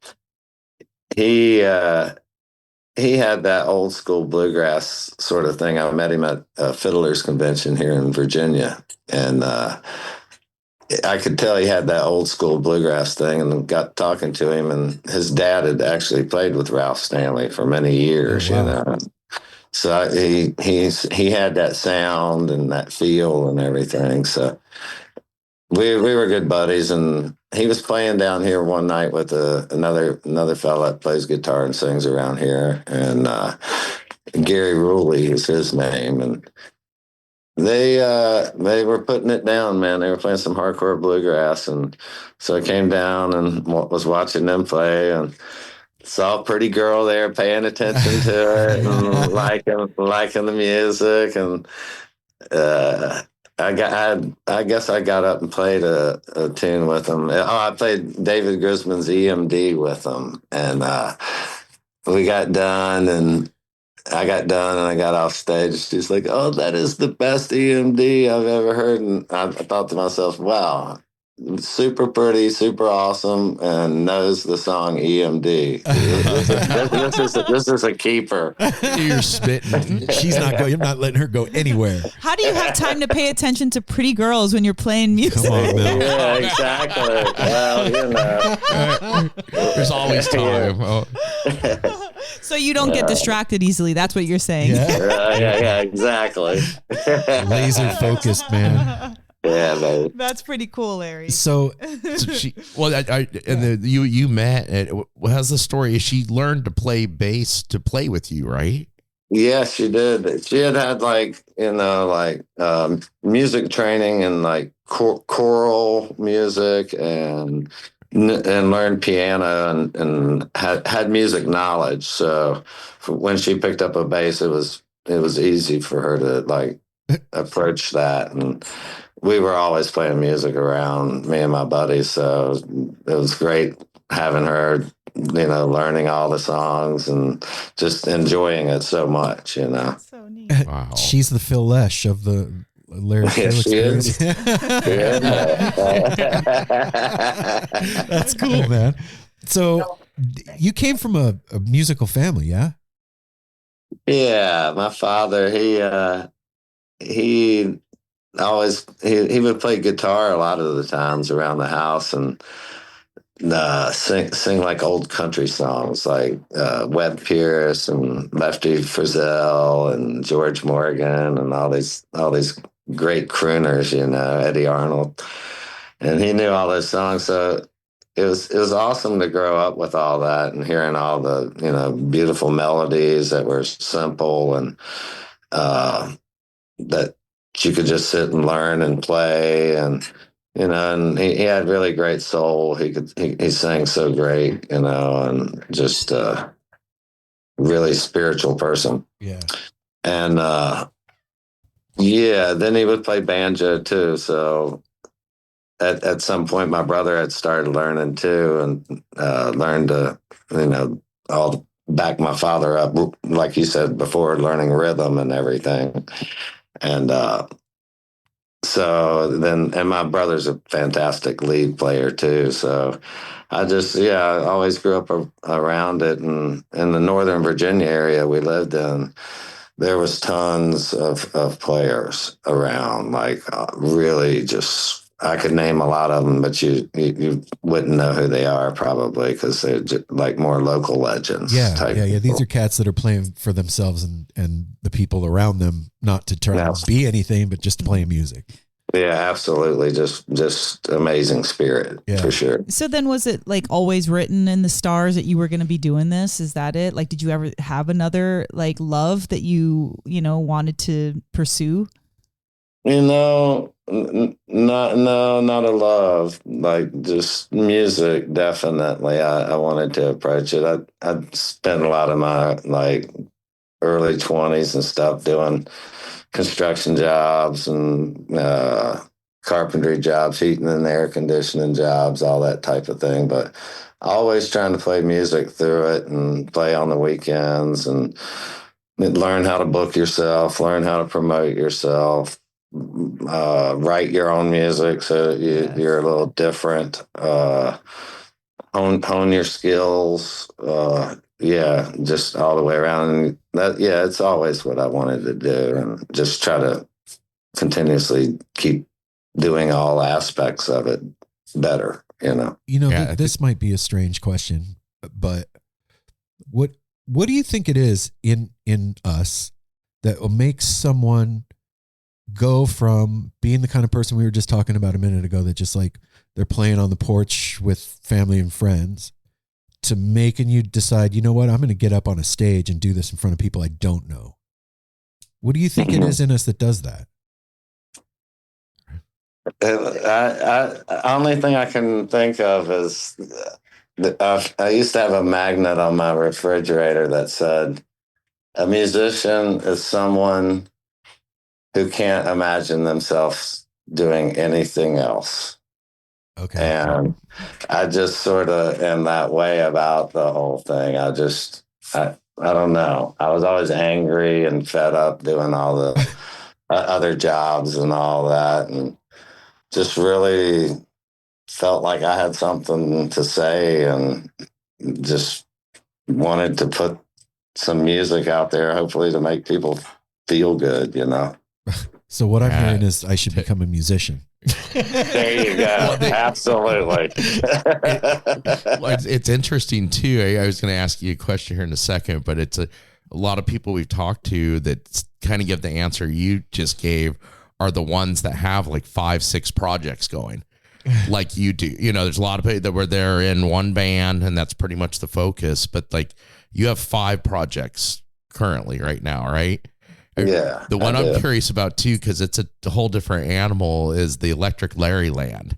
[SPEAKER 6] he had that old school bluegrass sort of thing. I met him at a fiddlers convention here in Virginia, and I could tell he had that old school bluegrass thing, and got talking to him, and his dad had actually played with Ralph Stanley for many years, you know. So he had that sound and that feel and everything. So we were good buddies, and he was playing down here one night with another fella that plays guitar and sings around here, and Gary Ruley is his name, and they were putting it down, man. They were playing some hardcore bluegrass, and so I came down and was watching them play, and saw a pretty girl there paying attention to it and liking the music, and I guess I got up and played a tune with them. I played David Grisman's EMD with them, and we got done, and I got off stage. She's like, "Oh, that is the best EMD I've ever heard." And I thought to myself, "Wow, super pretty, super awesome, and knows the song EMD. This is a keeper."
[SPEAKER 5] You're spitting.
[SPEAKER 1] She's not going. I'm not letting her go anywhere.
[SPEAKER 4] How do you have time to pay attention to pretty girls when you're playing music?
[SPEAKER 1] Come on, Mel.
[SPEAKER 6] Yeah, exactly. Well, you know,
[SPEAKER 5] There's always time. Oh.
[SPEAKER 4] So you don't get distracted easily. That's what you're saying.
[SPEAKER 6] yeah, exactly.
[SPEAKER 1] Laser focused, man.
[SPEAKER 6] Yeah, baby.
[SPEAKER 4] That's pretty cool, Larry.
[SPEAKER 1] So
[SPEAKER 5] You met. How's the story? She learned to play bass to play with you, right?
[SPEAKER 6] Yeah, she did. She had like, you know, music training and like choral music and learned piano and had music knowledge. So when she picked up a bass, it was easy for her to like approach that. And we were always playing music around, me and my buddies. So it was great having her, you know, learning all the songs and just enjoying it so much, you know.
[SPEAKER 4] That's so neat.
[SPEAKER 5] Wow.
[SPEAKER 1] she's the Phil Lesh of the Larry Keel
[SPEAKER 6] Yes, she is.
[SPEAKER 1] experience. That's cool, man. So you came from a musical family, yeah?
[SPEAKER 6] Yeah, my father, he always he would play guitar a lot of the times around the house, and sing like old country songs, like Webb Pierce and Lefty Frizzell and George Morgan and all these great crooners, Eddie Arnold, and he knew all those songs. So it was awesome to grow up with all that and hearing all the beautiful melodies that were simple and that you could just sit and learn and play. And he had really great soul. He sang so great, and just really spiritual person.
[SPEAKER 1] Yeah.
[SPEAKER 6] And yeah, then he would play banjo too. So at some point, my brother had started learning too, and learned to all back my father up, like you said before, learning rhythm and everything. And and my brother's a fantastic lead player too. So I always grew up around it. And in the Northern Virginia area we lived in, there was tons of players around, like really just, I could name a lot of them, but you wouldn't know who they are probably because they're just like more local legends.
[SPEAKER 1] Yeah. These are cats that are playing for themselves and the people around them, not to try to be anything, but just to play music.
[SPEAKER 6] Yeah, absolutely. Just amazing spirit, for sure.
[SPEAKER 4] So then was it like always written in the stars that you were going to be doing this? Is that it? Like, did you ever have another like love that you wanted to pursue?
[SPEAKER 6] Not a love, like just music. Definitely. I wanted to approach it. I spent a lot of my like early 20s and stuff doing construction jobs and carpentry jobs, heating and air conditioning jobs, all that type of thing. But always trying to play music through it and play on the weekends and learn how to book yourself, learn how to promote yourself, write your own music so you're a little different, hone your skills. Just all the way around. And it's always what I wanted to do, and just try to continuously keep doing all aspects of it better,
[SPEAKER 1] This might be a strange question, but what do you think it is in us that will make someone go from being the kind of person we were just talking about a minute ago, that just like they're playing on the porch with family and friends, to making you decide, you know what, I'm going to get up on a stage and do this in front of people I don't know? What do you think it is in us that does that?
[SPEAKER 6] Only thing I can think of is I used to have a magnet on my refrigerator that said, a musician is someone who can't imagine themselves doing anything else.
[SPEAKER 1] Okay.
[SPEAKER 6] And I just sort of am that way about the whole thing. I don't know. I was always angry and fed up doing all the other jobs and all that, and just really felt like I had something to say and just wanted to put some music out there, hopefully to make people feel good,
[SPEAKER 1] So what I'm hearing is I should become a musician.
[SPEAKER 6] There you go. Absolutely.
[SPEAKER 5] It's interesting too. I was going to ask you a question here in a second, but it's a lot of people we've talked to that kind of give the answer you just gave are the ones that have like 5-6 projects going like you do. There's a lot of people that were there in one band and that's pretty much the focus, but like you have 5 projects currently right now, right?
[SPEAKER 6] Yeah.
[SPEAKER 5] The one I'm curious about too, because it's a whole different animal, is the Electric Larry Land.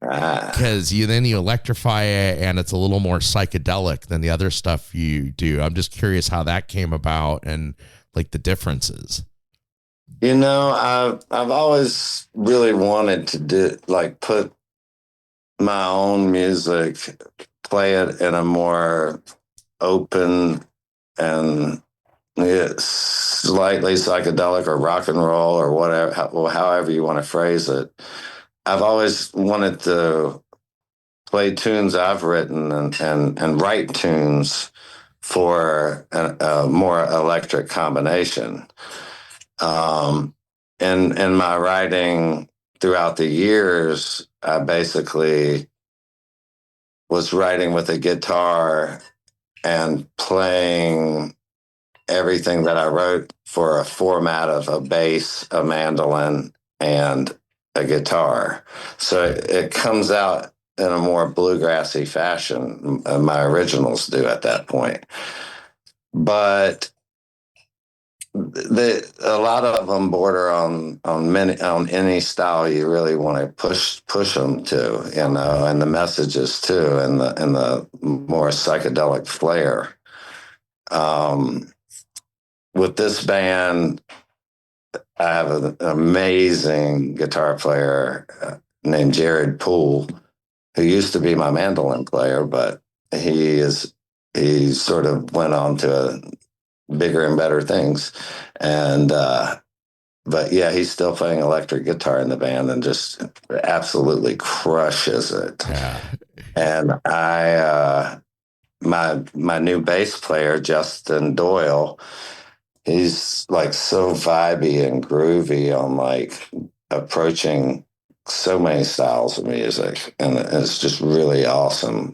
[SPEAKER 5] Because you electrify it and it's a little more psychedelic than the other stuff you do. I'm just curious how that came about and like the differences.
[SPEAKER 6] I've always really wanted to put my own music, play it in a more open and slightly psychedelic or rock and roll or whatever, however you want to phrase it. I've always wanted to play tunes I've written and write tunes for a more electric combination. In my writing throughout the years, I basically was writing with a guitar and playing everything that I wrote for a format of a bass, a mandolin, and a guitar. So it comes out in a more bluegrassy fashion. My originals do at that point. But a lot of them border on any style you really want to push them to, and the messages too, and the more psychedelic flair. With this band, I have an amazing guitar player named Jared Poole, who used to be my mandolin player, but he sort of went on to bigger and better things. And but yeah, he's still playing electric guitar in the band and just absolutely crushes it.
[SPEAKER 5] Yeah.
[SPEAKER 6] And my new bass player, Justin Doyle, he's like so vibey and groovy on like approaching so many styles of music, and it's just really awesome.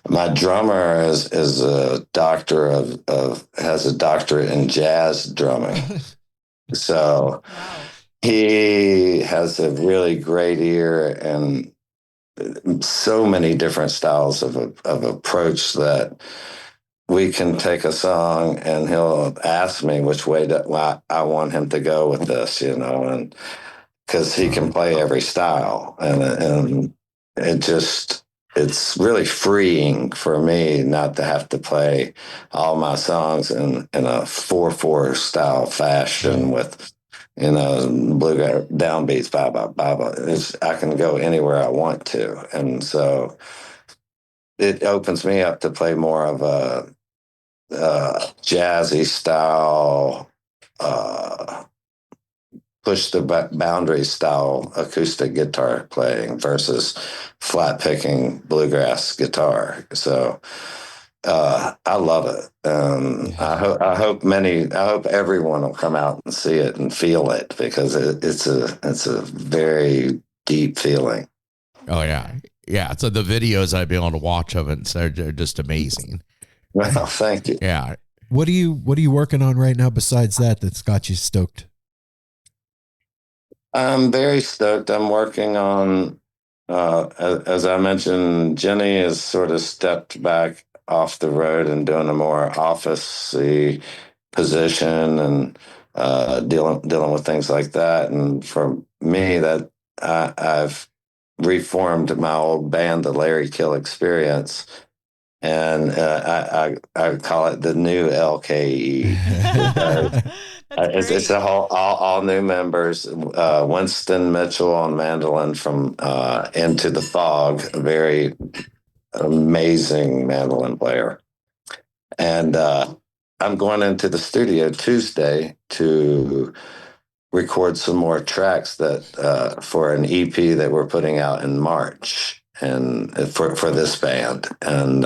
[SPEAKER 6] My drummer is a doctor has a doctorate in jazz drumming. So he has a really great ear and so many different styles of approach that we can take a song and he'll ask me which way I want him to go with this, and because he can play every style, and it's really freeing for me not to have to play all my songs in a 4/4 style fashion with, bluegrass downbeats, blah, blah, blah, blah. I can go anywhere I want to. And so it opens me up to play more of a jazzy style, push the boundary style acoustic guitar playing versus flat picking bluegrass guitar. So I love it. I hope everyone will come out and see it and feel it, because it's a very deep feeling.
[SPEAKER 5] Oh yeah. Yeah. So the videos I've been able to watch of it, so they're just amazing.
[SPEAKER 6] Well, thank you.
[SPEAKER 5] Yeah.
[SPEAKER 1] What are you working on right now besides that's got you stoked?
[SPEAKER 6] I'm very stoked. I'm working on, as I mentioned, Jenny has sort of stepped back off the road and doing a more office-y position and dealing with things like that. And for me, that I've reformed my old band, the Larry Keel Experience, and I call it the new LKE. It's a whole all new members. Winston Mitchell on mandolin from Into the Fog, a very amazing mandolin player. And I'm going into the studio Tuesday to record some more tracks that for an EP that we're putting out in March, and for this band. And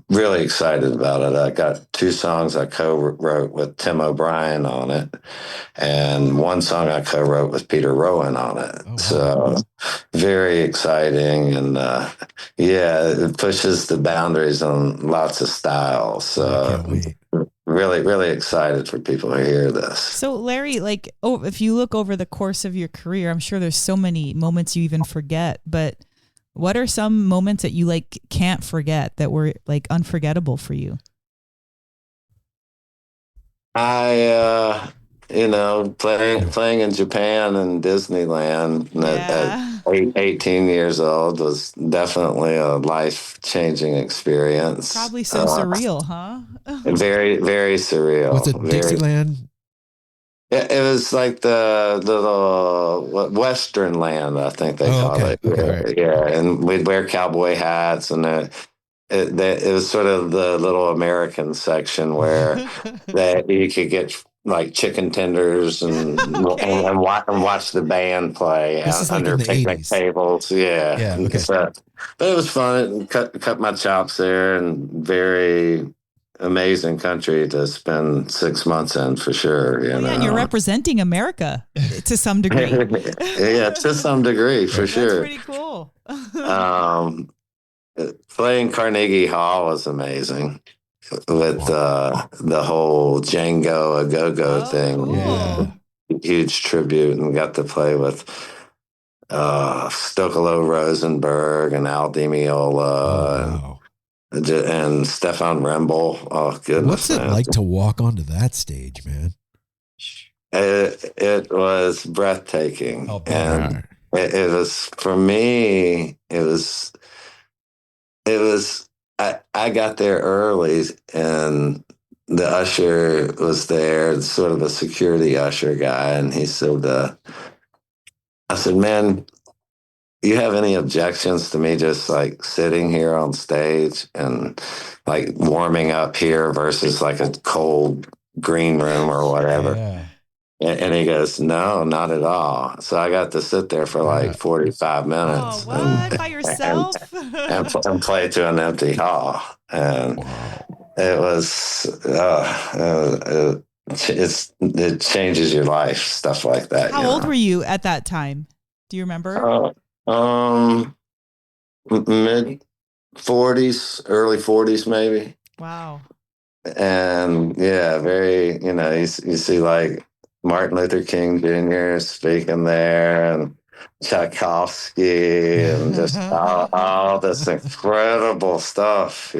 [SPEAKER 6] really excited about it. I got 2 songs I co-wrote with Tim O'Brien on it, and 1 song I co-wrote with Peter Rowan on it. Oh, wow. So very exciting, and it pushes the boundaries on lots of styles. So really, really excited for people to hear this.
[SPEAKER 4] So Larry, if you look over the course of your career, I'm sure there's so many moments you even forget, but what are some moments that you can't forget that were unforgettable for you?
[SPEAKER 6] I playing in Japan and Disneyland at 18 years old was definitely a life-changing experience.
[SPEAKER 4] Probably so surreal, huh?
[SPEAKER 6] Very, very surreal.
[SPEAKER 1] Was it Dixieland?
[SPEAKER 6] It was like the little Western land, I think they call it.
[SPEAKER 1] Okay.
[SPEAKER 6] Yeah, and we'd wear cowboy hats, and it was sort of the little American section where that you could get like chicken tenders and watch the band play out under picnic tables. Yeah.
[SPEAKER 1] Okay.
[SPEAKER 6] So, but it was fun. Cut my chops there, and very amazing country to spend 6 months in, for sure.
[SPEAKER 4] Yeah, and you're representing America to some degree.
[SPEAKER 6] Yeah, to some degree, for sure.
[SPEAKER 4] That's pretty cool.
[SPEAKER 6] playing Carnegie Hall was amazing with the whole Django a go-go thing.
[SPEAKER 4] Cool.
[SPEAKER 1] Yeah.
[SPEAKER 6] Huge tribute, and got to play with Stokolo Rosenberg and Al Di Meola
[SPEAKER 1] Wow.
[SPEAKER 6] and Stefan Rembel. Oh goodness!
[SPEAKER 1] What's it
[SPEAKER 6] man.
[SPEAKER 1] like to walk onto that stage, man?
[SPEAKER 6] It was breathtaking,
[SPEAKER 1] I'll bet.
[SPEAKER 6] and it was for me. It was. I got there early, and the usher was there, sort of a security usher guy, and he said, "I said, man, you have any objections to me just like sitting here on stage and like warming up here versus like a cold green room or whatever?"
[SPEAKER 1] Yeah.
[SPEAKER 6] And he goes, "No, not at all." So I got to sit there for like 45 minutes.
[SPEAKER 4] Oh, what? By yourself?
[SPEAKER 6] And play to an empty hall. And it was, it changes your life, stuff like that.
[SPEAKER 4] How old were you at that time? Do you remember?
[SPEAKER 6] Mid 40s, early 40s, maybe.
[SPEAKER 4] Wow.
[SPEAKER 6] And yeah, very, you see like Martin Luther King Jr. speaking there, and Tchaikovsky, and just all this incredible stuff,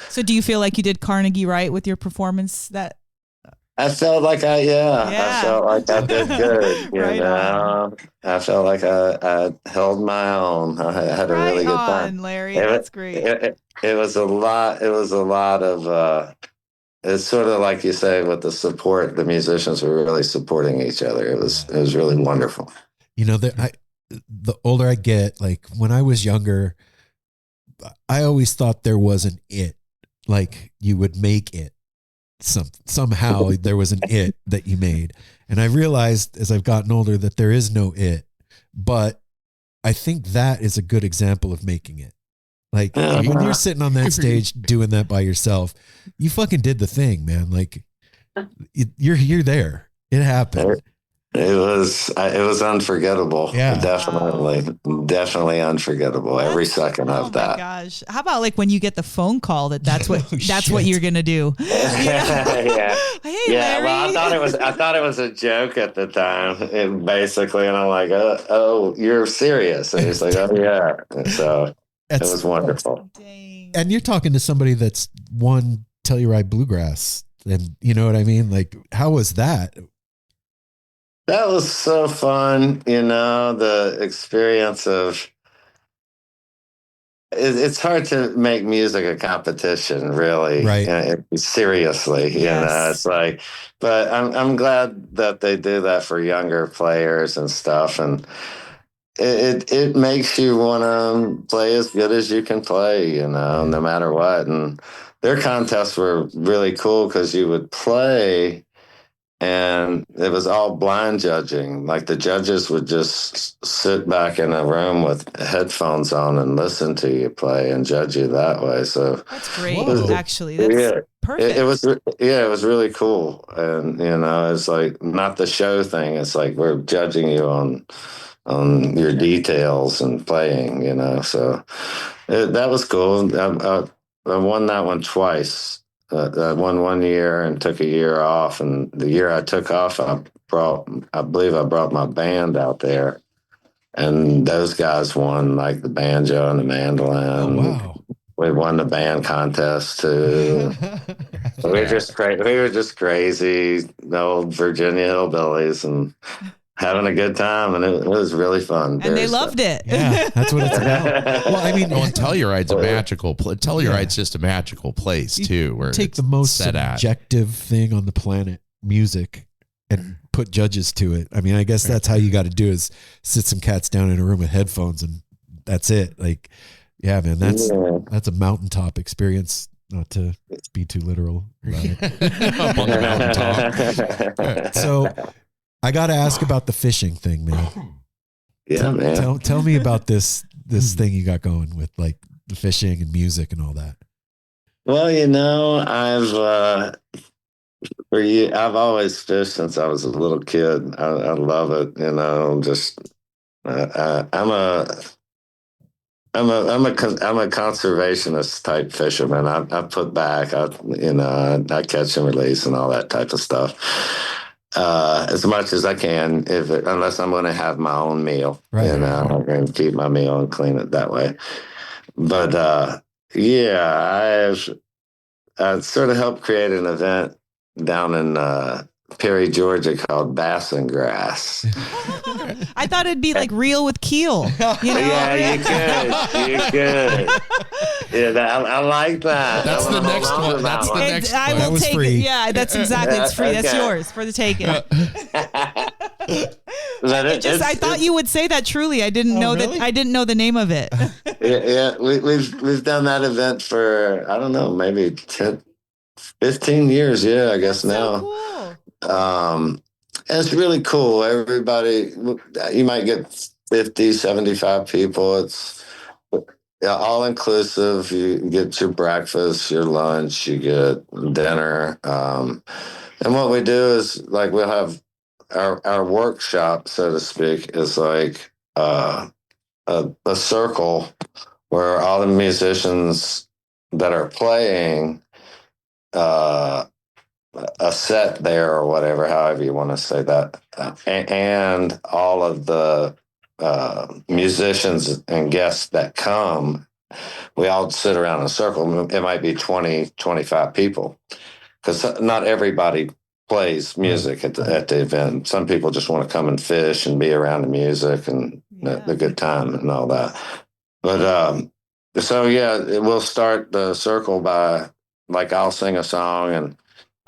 [SPEAKER 4] So do you feel like you did Carnegie right with your performance?
[SPEAKER 6] I felt like I felt like I did good,
[SPEAKER 4] Right on.
[SPEAKER 6] I felt like I held my own. I had a really good time.
[SPEAKER 4] Larry.
[SPEAKER 6] It-
[SPEAKER 4] That's great.
[SPEAKER 6] It was a lot of it's sort of like you say with the support. The musicians were really supporting each other. It was really wonderful.
[SPEAKER 1] The older I get, like when I was younger, I always thought there was an it, like you would make it. Somehow there was an it that you made. And I realized as I've gotten older that there is no it, but I think that is a good example of making it. Like when you're sitting on that stage doing that by yourself, you fucking did the thing, man. Like you're there. It happened.
[SPEAKER 6] It was unforgettable.
[SPEAKER 1] Yeah.
[SPEAKER 6] Definitely unforgettable.
[SPEAKER 4] What?
[SPEAKER 6] Every second of that.
[SPEAKER 4] Oh my gosh. How about like when you get the phone call that's what what you're going to do?
[SPEAKER 6] Yeah.
[SPEAKER 4] Hey,
[SPEAKER 6] Yeah,
[SPEAKER 4] Larry.
[SPEAKER 6] well, I thought it was a joke at the time, basically, and I'm like, oh, you're serious? And he's like, oh yeah. And so it was wonderful.
[SPEAKER 4] Dang.
[SPEAKER 1] And you're talking to somebody that's won Telluride Bluegrass, and you know what I mean? Like, how was that?
[SPEAKER 6] That was so fun, the experience of. It's hard to make music a competition, really.
[SPEAKER 1] Right.
[SPEAKER 6] Seriously,
[SPEAKER 4] Yes.
[SPEAKER 6] it's like, but I'm glad that they do that for younger players and stuff, and it makes you want to play as good as you can play, no matter what. And their contests were really cool because you would play. And it was all blind judging. Like the judges would just sit back in a room with headphones on and listen to you play and judge you that way. So
[SPEAKER 4] That's great,
[SPEAKER 1] Whoa.
[SPEAKER 4] actually. That's perfect.
[SPEAKER 6] it was really cool. And it's like not the show thing. It's like we're judging you on your details and playing. So that was cool. I won that one twice. I won one year and took a year off, and the year I took off, I believe I brought my band out there, and those guys won like the banjo and the mandolin.
[SPEAKER 1] Oh, wow.
[SPEAKER 6] We won the band contest too. We were just crazy, old Virginia hillbillies, and having a good time, and it was really fun.
[SPEAKER 4] And they loved it.
[SPEAKER 1] Yeah, that's what it's about. Well, I mean,
[SPEAKER 5] Telluride's a magical place. Telluride's just a magical place too. Where
[SPEAKER 1] take
[SPEAKER 5] it's
[SPEAKER 1] the most
[SPEAKER 5] set at.
[SPEAKER 1] subjective thing on the planet, music, and put judges to it. I mean, I guess that's how you got to do is sit some cats down in a room with headphones, and that's it. Like, yeah, man, that's a mountaintop experience. Not to be too literal about it.
[SPEAKER 5] Up on the mountaintop.
[SPEAKER 1] So I got to ask about the fishing thing, man.
[SPEAKER 6] Yeah, man.
[SPEAKER 1] Tell me about this thing you got going with like the fishing and music and all that.
[SPEAKER 6] Well, I've always fished since I was a little kid. I love it. Just I'm I'm a conservationist type fisherman. I put back, I catch and release and all that type of stuff. As much as I can, unless I'm going to have my own meal,
[SPEAKER 1] Right.
[SPEAKER 6] I'm going to keep my meal and clean it that way. But yeah, I sort of helped create an event down in Perry, Georgia called Bass and Grass.
[SPEAKER 4] I thought it'd be like Reel with Keel. You know?
[SPEAKER 6] Yeah, you could. Yeah, I like that.
[SPEAKER 5] That's the next one. That's the next one.
[SPEAKER 4] I will
[SPEAKER 1] That was
[SPEAKER 4] take
[SPEAKER 1] free.
[SPEAKER 4] it. Yeah, that's exactly. It's free. That's
[SPEAKER 6] Okay.
[SPEAKER 4] yours for the taking.
[SPEAKER 6] But
[SPEAKER 4] I thought you would say that. Truly, I didn't know
[SPEAKER 1] really?
[SPEAKER 4] that. I didn't know the name of it.
[SPEAKER 6] yeah, we've done that event for, I don't know, maybe 10, 15 years. Yeah, I guess now.
[SPEAKER 4] So cool.
[SPEAKER 6] And it's really cool. Everybody, you might get 50, 75 people. It's all inclusive. You get your breakfast, your lunch, you get dinner. And what we do is like we'll have our workshop, so to speak, is like a circle where all the musicians that are playing a set there or whatever, however you want to say that, and all of the musicians and guests that come, we all sit around in a circle. It might be 20, 25 people, because not everybody plays music at the event. Some people just want to come and fish and be around the music and the good time and all that. But so yeah, we'll start the circle by, like, I'll sing a song and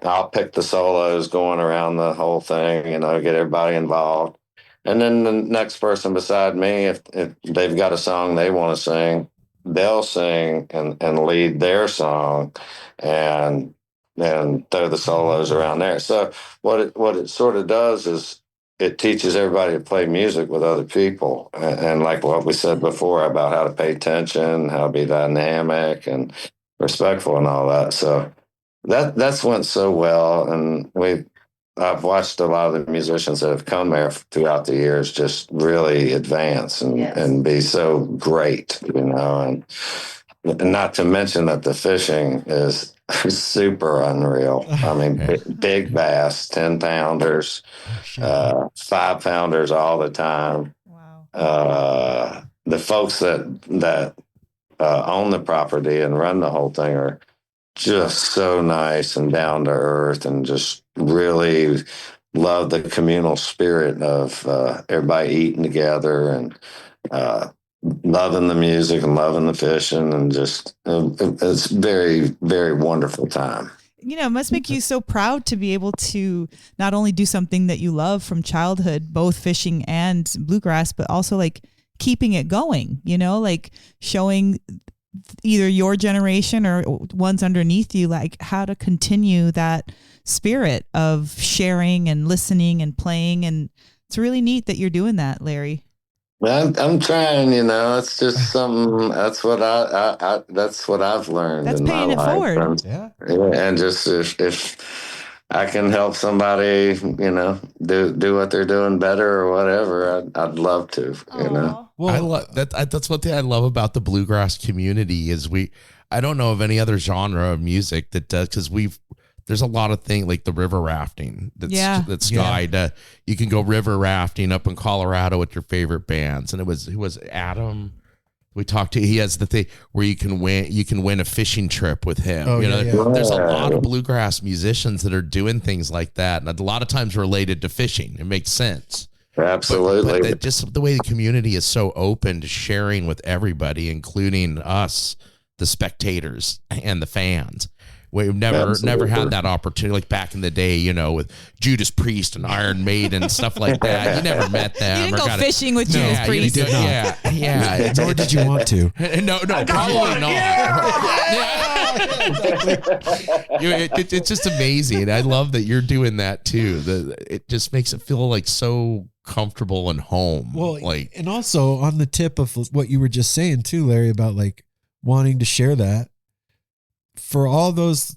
[SPEAKER 6] I'll pick the solos going around the whole thing, get everybody involved. And then the next person beside me, if they've got a song they want to sing, they'll sing and lead their song and throw the solos around there. So what it sort of does is it teaches everybody to play music with other people. And like what we said before about how to pay attention, how to be dynamic and respectful and all that. So that's went so well, and I've watched a lot of the musicians that have come there throughout the years just really advance and be so great, and not to mention that the fishing is super unreal. I mean, big bass, 10-pounders, 5-pounders all the time.
[SPEAKER 4] Wow.
[SPEAKER 6] The folks that own the property and run the whole thing are just so nice and down to earth, and just really love the communal spirit of everybody eating together and loving the music and loving the fishing, and just it's very, very wonderful time.
[SPEAKER 4] It must make you so proud to be able to not only do something that you love from childhood, both fishing and bluegrass, but also like keeping it going, like showing either your generation or ones underneath you, like how to continue that spirit of sharing and listening and playing. And it's really neat that you're doing that, Larry.
[SPEAKER 6] I'm trying, it's just something. That's what that's what I've learned.
[SPEAKER 4] That's
[SPEAKER 6] in
[SPEAKER 4] paying
[SPEAKER 6] my
[SPEAKER 4] it
[SPEAKER 6] life.
[SPEAKER 4] forward.
[SPEAKER 6] And just if I can help somebody, do what they're doing better or whatever, I'd love to,
[SPEAKER 1] Well,
[SPEAKER 5] I love that. That's one thing I love about the bluegrass community is I don't know of any other genre of music that does, because there's a lot of things like the river rafting that's guide. You can go river rafting up in Colorado with your favorite bands. And it was Adam we talked to. He has the thing where you can win a fishing trip with him. There's a lot of bluegrass musicians that are doing things like that. And a lot of times related to fishing. It makes sense.
[SPEAKER 6] Absolutely.
[SPEAKER 5] But just the way the community is so open to sharing with everybody, including us, the spectators and the fans. We've never had that opportunity, like back in the day, with Judas Priest and Iron Maiden and stuff like that. You never met them.
[SPEAKER 4] You didn't go fishing with Judas Priest.
[SPEAKER 5] Yeah.
[SPEAKER 1] Nor did you want to.
[SPEAKER 5] No, probably not. It's just amazing. I love that you're doing that too. It just makes it feel like so comfortable and home.
[SPEAKER 1] Well, and also on the tip of what you were just saying too, Larry, about like wanting to share that. For all those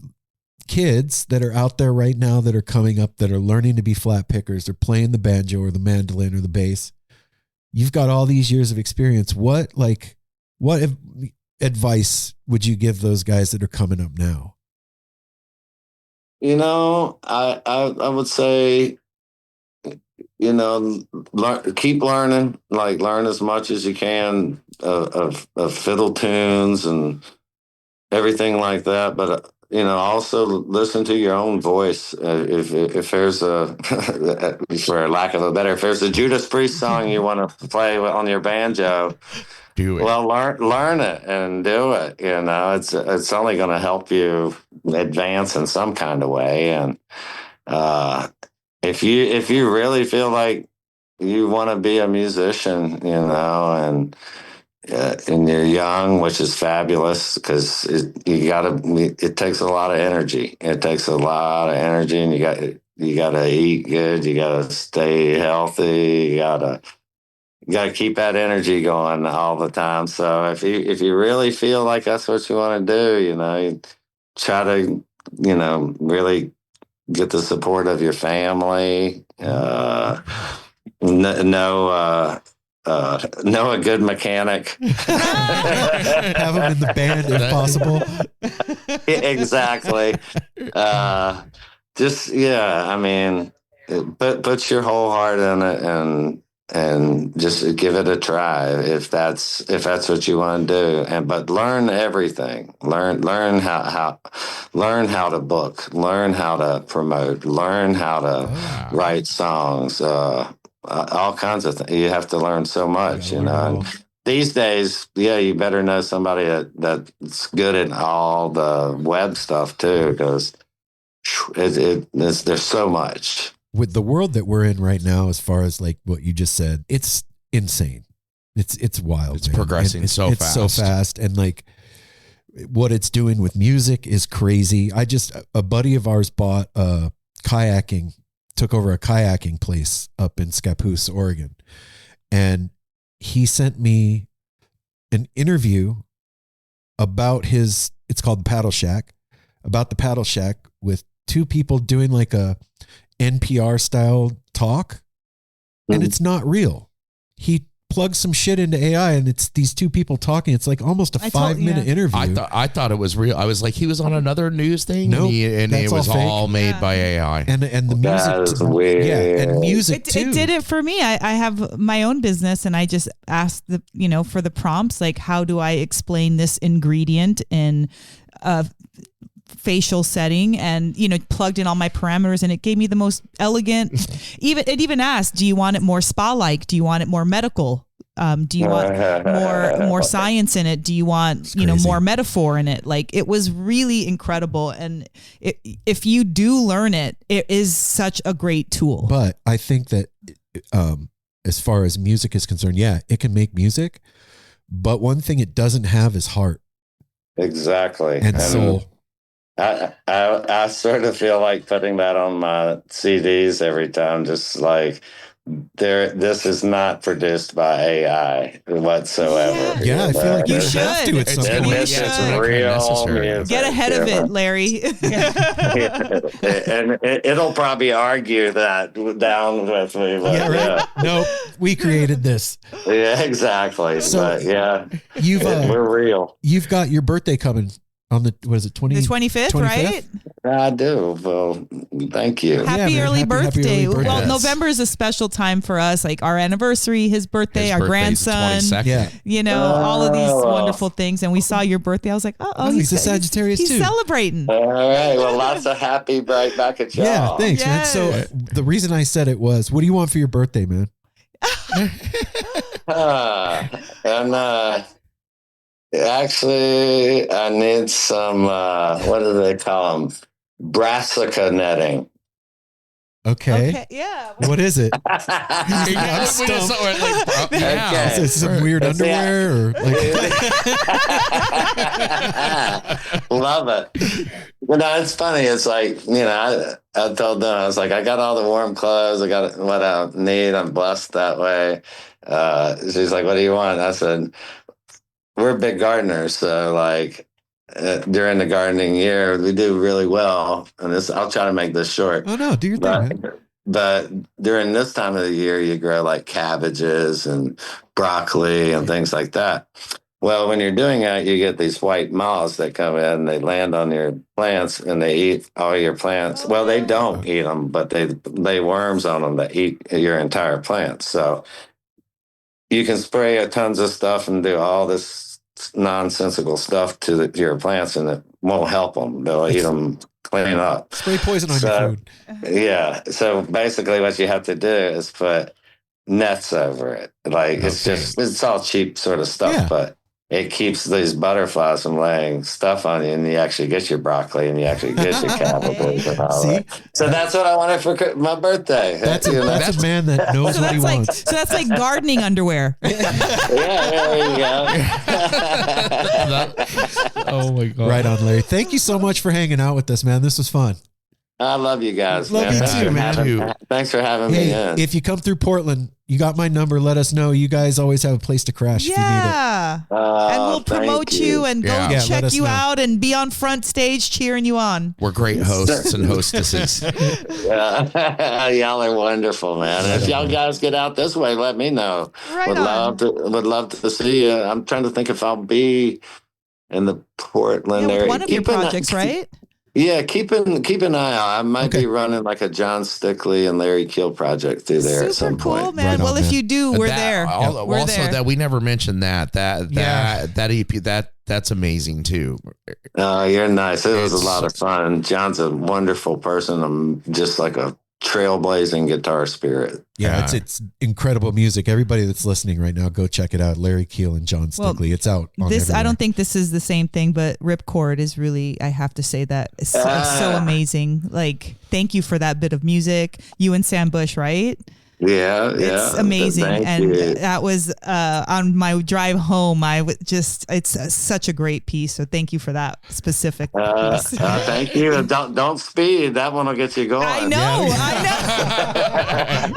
[SPEAKER 1] kids that are out there right now that are coming up, that are learning to be flat pickers, they're playing the banjo or the mandolin or the bass, you've got all these years of experience. What What advice would you give those guys that are coming up now?
[SPEAKER 6] You know, I would say, you know, keep learning, like learn as much as you can of fiddle tunes and everything like that. But you know, also listen to your own voice. If there's a, for lack of a better, if there's a Judas Priest song you want to play on your banjo,
[SPEAKER 5] Do it.
[SPEAKER 6] well, learn it and do it. You know, it's only going to help you advance in some kind of way. And if you really feel like you want to be a musician, you know, and you're young, which is fabulous because it takes a lot of energy. It takes a lot of energy, and you got to eat good. You got to stay healthy. You got to keep that energy going all the time. So if you really feel like that's what you want to do, you know, you try to, you know, really get the support of your family. Know a good mechanic.
[SPEAKER 1] Have them in the band if possible.
[SPEAKER 6] Exactly. I mean, put your whole heart in it and just give it a try if that's what you want to do. But learn everything. Learn how to book. Learn how to promote. Learn how to write songs. All kinds of things. You have to learn so much, you know. And these days, you better know somebody that's good at all the web stuff too, because there's so much.
[SPEAKER 1] With the world that we're in right now, as far as like what you just said, it's insane. It's wild.
[SPEAKER 5] It's progressing
[SPEAKER 1] it's
[SPEAKER 5] so fast.
[SPEAKER 1] so fast, and like what it's doing with music is crazy. A buddy of ours bought took over a kayaking place up in Scappoose, Oregon. And he sent me an interview about it's called the Paddle Shack, about the Paddle Shack with two people doing like a NPR style talk. And it's not real. He plugged some shit into AI and it's these two people talking. It's like almost a 5-minute interview.
[SPEAKER 5] I thought it was real. I was like, he was on another news thing.
[SPEAKER 1] Nope,
[SPEAKER 5] and it was all made by AI.
[SPEAKER 1] And the music,
[SPEAKER 6] that is weird.
[SPEAKER 1] and music too.
[SPEAKER 4] It did it for me. I have my own business, and I just asked for the prompts, like, how do I explain this ingredient in a facial setting, and plugged in all my parameters, and it gave me the most elegant. It even asked, do you want it more spa-like? Do you want it more medical? Do you want more science in it? Do you want more metaphor in it? Like, it was really incredible, and if you do learn it, it is such a great tool.
[SPEAKER 1] But I think that as far as music is concerned, it can make music, but one thing it doesn't have is heart.
[SPEAKER 6] Exactly.
[SPEAKER 1] And soul.
[SPEAKER 6] I sort of feel like putting that on my CDs every time, just like this is not produced by AI whatsoever.
[SPEAKER 1] Yeah, I feel like you should have to at some point.
[SPEAKER 6] This is real music.
[SPEAKER 4] Get ahead of it, Larry.
[SPEAKER 6] And it'll probably argue that down with me. But
[SPEAKER 1] Nope, we created this.
[SPEAKER 6] Yeah, exactly.
[SPEAKER 1] So,
[SPEAKER 6] but we're real.
[SPEAKER 1] You've got your birthday coming on the
[SPEAKER 4] 25th, right?
[SPEAKER 6] I do. Well, thank you.
[SPEAKER 4] Happy early birthday.
[SPEAKER 1] Well,
[SPEAKER 4] Well, November is a special time for us, like our anniversary, his birthday, our grandson, all of these wonderful things. And we saw your birthday. I was like,
[SPEAKER 1] he's a Sagittarius too.
[SPEAKER 4] He's celebrating.
[SPEAKER 6] All right. Well, lots of happy right back at y'all.
[SPEAKER 1] Yeah, thanks, man. So the reason I said it was, what do you want for your birthday, man?
[SPEAKER 6] Actually, I need some, what do they call them? Brassica netting.
[SPEAKER 1] Okay.
[SPEAKER 4] Yeah.
[SPEAKER 1] What is it?
[SPEAKER 5] I'm stumped.
[SPEAKER 6] Okay.
[SPEAKER 1] Is it some weird underwear? Or
[SPEAKER 6] Love it. It's funny. It's like, I told them, I was like, I got all the warm clothes. I got what I need. I'm blessed that way. She's like, what do you want? I said, we're big gardeners, so like during the gardening year, we do really well. And I'll try to make this short.
[SPEAKER 1] Oh no, do your thing, man.
[SPEAKER 6] But during this time of the year, you grow like cabbages and broccoli and things like that. Well, when you're doing that, you get these white moths that come in and they land on your plants and they eat all your plants. Well, they don't eat them, but they lay worms on them that eat your entire plant. So you can spray tons of stuff and do all this nonsensical stuff to your plants, and it won't help them. They'll eat them clean up.
[SPEAKER 1] Spray poison on your food.
[SPEAKER 6] Yeah. So basically, what you have to do is put nets over it. Like it's all cheap sort of stuff, but it keeps these butterflies from laying stuff on you, and you actually get your broccoli and you actually get your cabbage and all that. So that's what I wanted for my birthday.
[SPEAKER 1] That's a man that knows what he wants.
[SPEAKER 4] So that's like gardening underwear.
[SPEAKER 6] Yeah, there you go.
[SPEAKER 5] Oh my God.
[SPEAKER 1] Right on, Larry. Thank you so much for hanging out with us, man. This was fun.
[SPEAKER 6] I love you guys.
[SPEAKER 1] Love
[SPEAKER 6] man.
[SPEAKER 1] you too, man.
[SPEAKER 6] Thanks for having me in.
[SPEAKER 1] If you come through Portland, you got my number. Let us know. You guys always have a place to crash if you need it.
[SPEAKER 4] And we'll promote you and go check you out and be on front stage cheering you on.
[SPEAKER 5] We're great hosts and hostesses.
[SPEAKER 6] Y'all are wonderful, man. If y'all guys get out this way, let me know. Would love to see you. I'm trying to think if I'll be in the Portland area.
[SPEAKER 4] One of your projects, right?
[SPEAKER 6] Yeah, keep an eye out. I might be running like a John Stickley and Larry Keel project through there at some
[SPEAKER 4] cool,
[SPEAKER 6] point.
[SPEAKER 4] Man.
[SPEAKER 1] Right
[SPEAKER 4] well, if you do, we're there. We're
[SPEAKER 5] also,
[SPEAKER 4] there.
[SPEAKER 5] that we never mentioned that EP that's amazing too.
[SPEAKER 6] Oh, you're nice. It was a lot of fun. John's a wonderful person. I'm just like a trailblazing guitar spirit.
[SPEAKER 1] Yeah, it's incredible music. Everybody that's listening right now, go check it out. Larry Keel and John Stickley. It's out on everywhere.
[SPEAKER 4] I don't think this is the same thing, but Ripcord is really, I have to say that it's so amazing. Like, thank you for that bit of music. You and Sam Bush, right?
[SPEAKER 6] Yeah.
[SPEAKER 4] It's amazing.
[SPEAKER 6] Thank you.
[SPEAKER 4] That was on my drive home. It's such a great piece. So thank you for that specific piece.
[SPEAKER 6] Thank you. Don't speed. That one will get you going.
[SPEAKER 4] I know.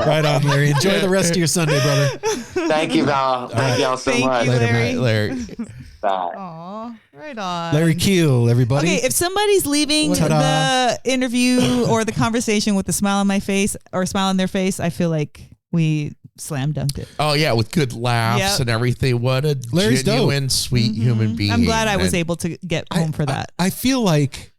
[SPEAKER 1] Right on, Larry. Enjoy the rest of your Sunday, brother.
[SPEAKER 6] Thank you, Val. Thank y'all so much.
[SPEAKER 4] You,
[SPEAKER 1] Later,
[SPEAKER 4] Larry.
[SPEAKER 6] Bye.
[SPEAKER 4] Aw, right on.
[SPEAKER 1] Larry Keel, everybody.
[SPEAKER 4] Okay, if somebody's leaving the interview or the conversation with a smile on my face or a smile on their face, I feel like we slam dunked it.
[SPEAKER 5] Oh yeah, with good laughs and everything. What a
[SPEAKER 1] Larry's
[SPEAKER 5] genuine, sweet human being.
[SPEAKER 4] I'm glad I was able to get home for that.
[SPEAKER 1] I feel like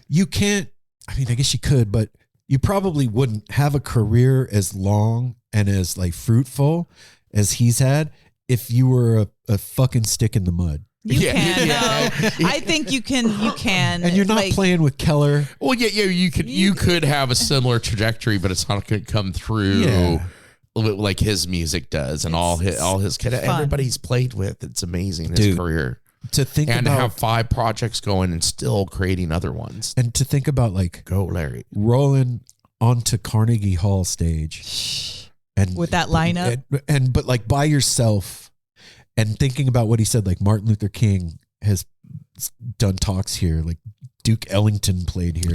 [SPEAKER 1] you can't, I mean, I guess you could, but you probably wouldn't have a career as long and as like fruitful as he's had if you were a fucking stick in the mud.
[SPEAKER 4] You can. No, I think you can.
[SPEAKER 1] And you're not playing with Keller.
[SPEAKER 5] Well, you could have a similar trajectory, but it's not going to come through like his music does, and all his everybody's played with. It's amazing his career.
[SPEAKER 1] To think
[SPEAKER 5] and
[SPEAKER 1] about,
[SPEAKER 5] to have 5 projects going and still creating other ones.
[SPEAKER 1] And to think about like
[SPEAKER 5] go Larry
[SPEAKER 1] rolling onto Carnegie Hall stage. And
[SPEAKER 4] with that lineup,
[SPEAKER 1] but like by yourself, and thinking about what he said, like Martin Luther King has done talks here, like Duke Ellington played here.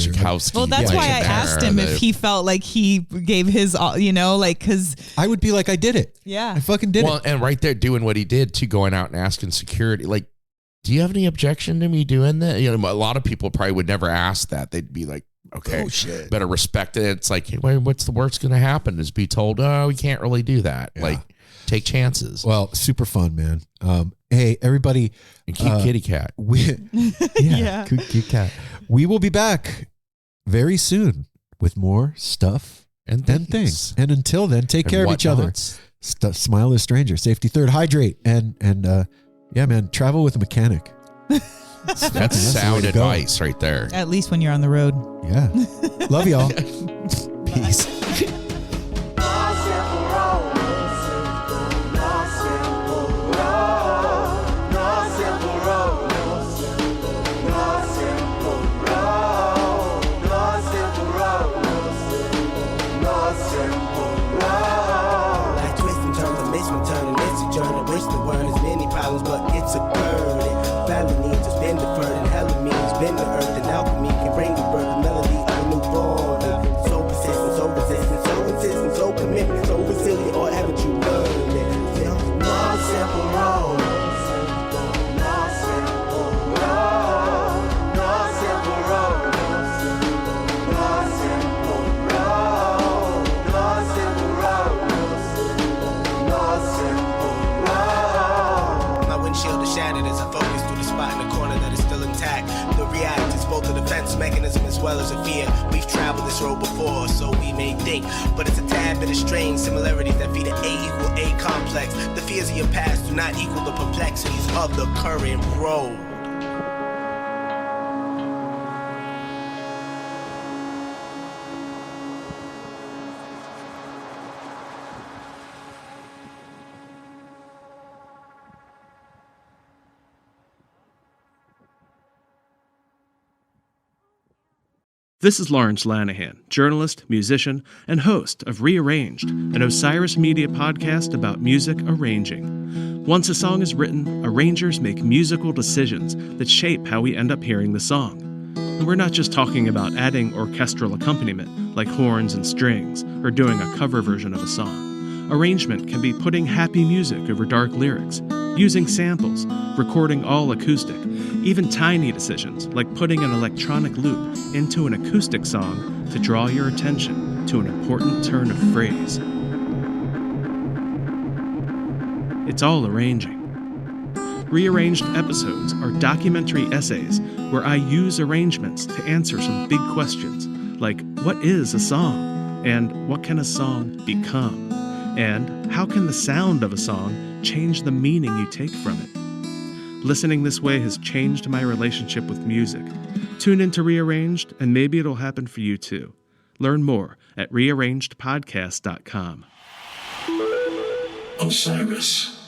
[SPEAKER 4] Well, that's why I asked him if he felt like he gave his, because
[SPEAKER 1] I would be like, I did it.
[SPEAKER 4] Yeah,
[SPEAKER 1] I fucking did it.
[SPEAKER 5] Well, and right there doing what he did to going out and asking security, like, do you have any objection to me doing that? A lot of people probably would never ask that. They'd be like, okay, better respect it. It's like, hey, what's the worst going to happen is be told, oh, we can't really do that. Yeah. Like, take chances.
[SPEAKER 1] Well, super fun, man. Hey, everybody.
[SPEAKER 5] And keep kitty cat.
[SPEAKER 1] Cute cat. We will be back very soon with more stuff and things. And until then, take care of each other. Smile as stranger. Safety third. Hydrate. And yeah, man, travel with a mechanic.
[SPEAKER 5] That's sound advice right there.
[SPEAKER 4] At least when you're on the road.
[SPEAKER 1] Yeah. Love y'all. Peace.
[SPEAKER 7] But it's a burden. Family needs has been deferred, and hella means been the earth, and alchemy can bring the birth, the melody of a new born. So persistent, so resistant. well as a fear. We've traveled this road before, so we may think, but it's a tad bit of strange similarities that feed an A equal A complex. The fears of your past do not equal the perplexities of the current road.
[SPEAKER 8] This is Lawrence Lanahan, journalist, musician, and host of Rearranged, an Osiris Media podcast about music arranging. Once a song is written, arrangers make musical decisions that shape how we end up hearing the song. And we're not just talking about adding orchestral accompaniment, like horns and strings, or doing a cover version of a song. Arrangement can be putting happy music over dark lyrics, using samples, recording all acoustic, even tiny decisions like putting an electronic loop into an acoustic song to draw your attention to an important turn of phrase. It's all arranging. Rearranged episodes are documentary essays where I use arrangements to answer some big questions like what is a song? And what can a song become? And how can the sound of a song change the meaning you take from it? Listening this way has changed my relationship with music. Tune into Rearranged, and maybe it'll happen for you too. Learn more at rearrangedpodcast.com.
[SPEAKER 3] Osiris.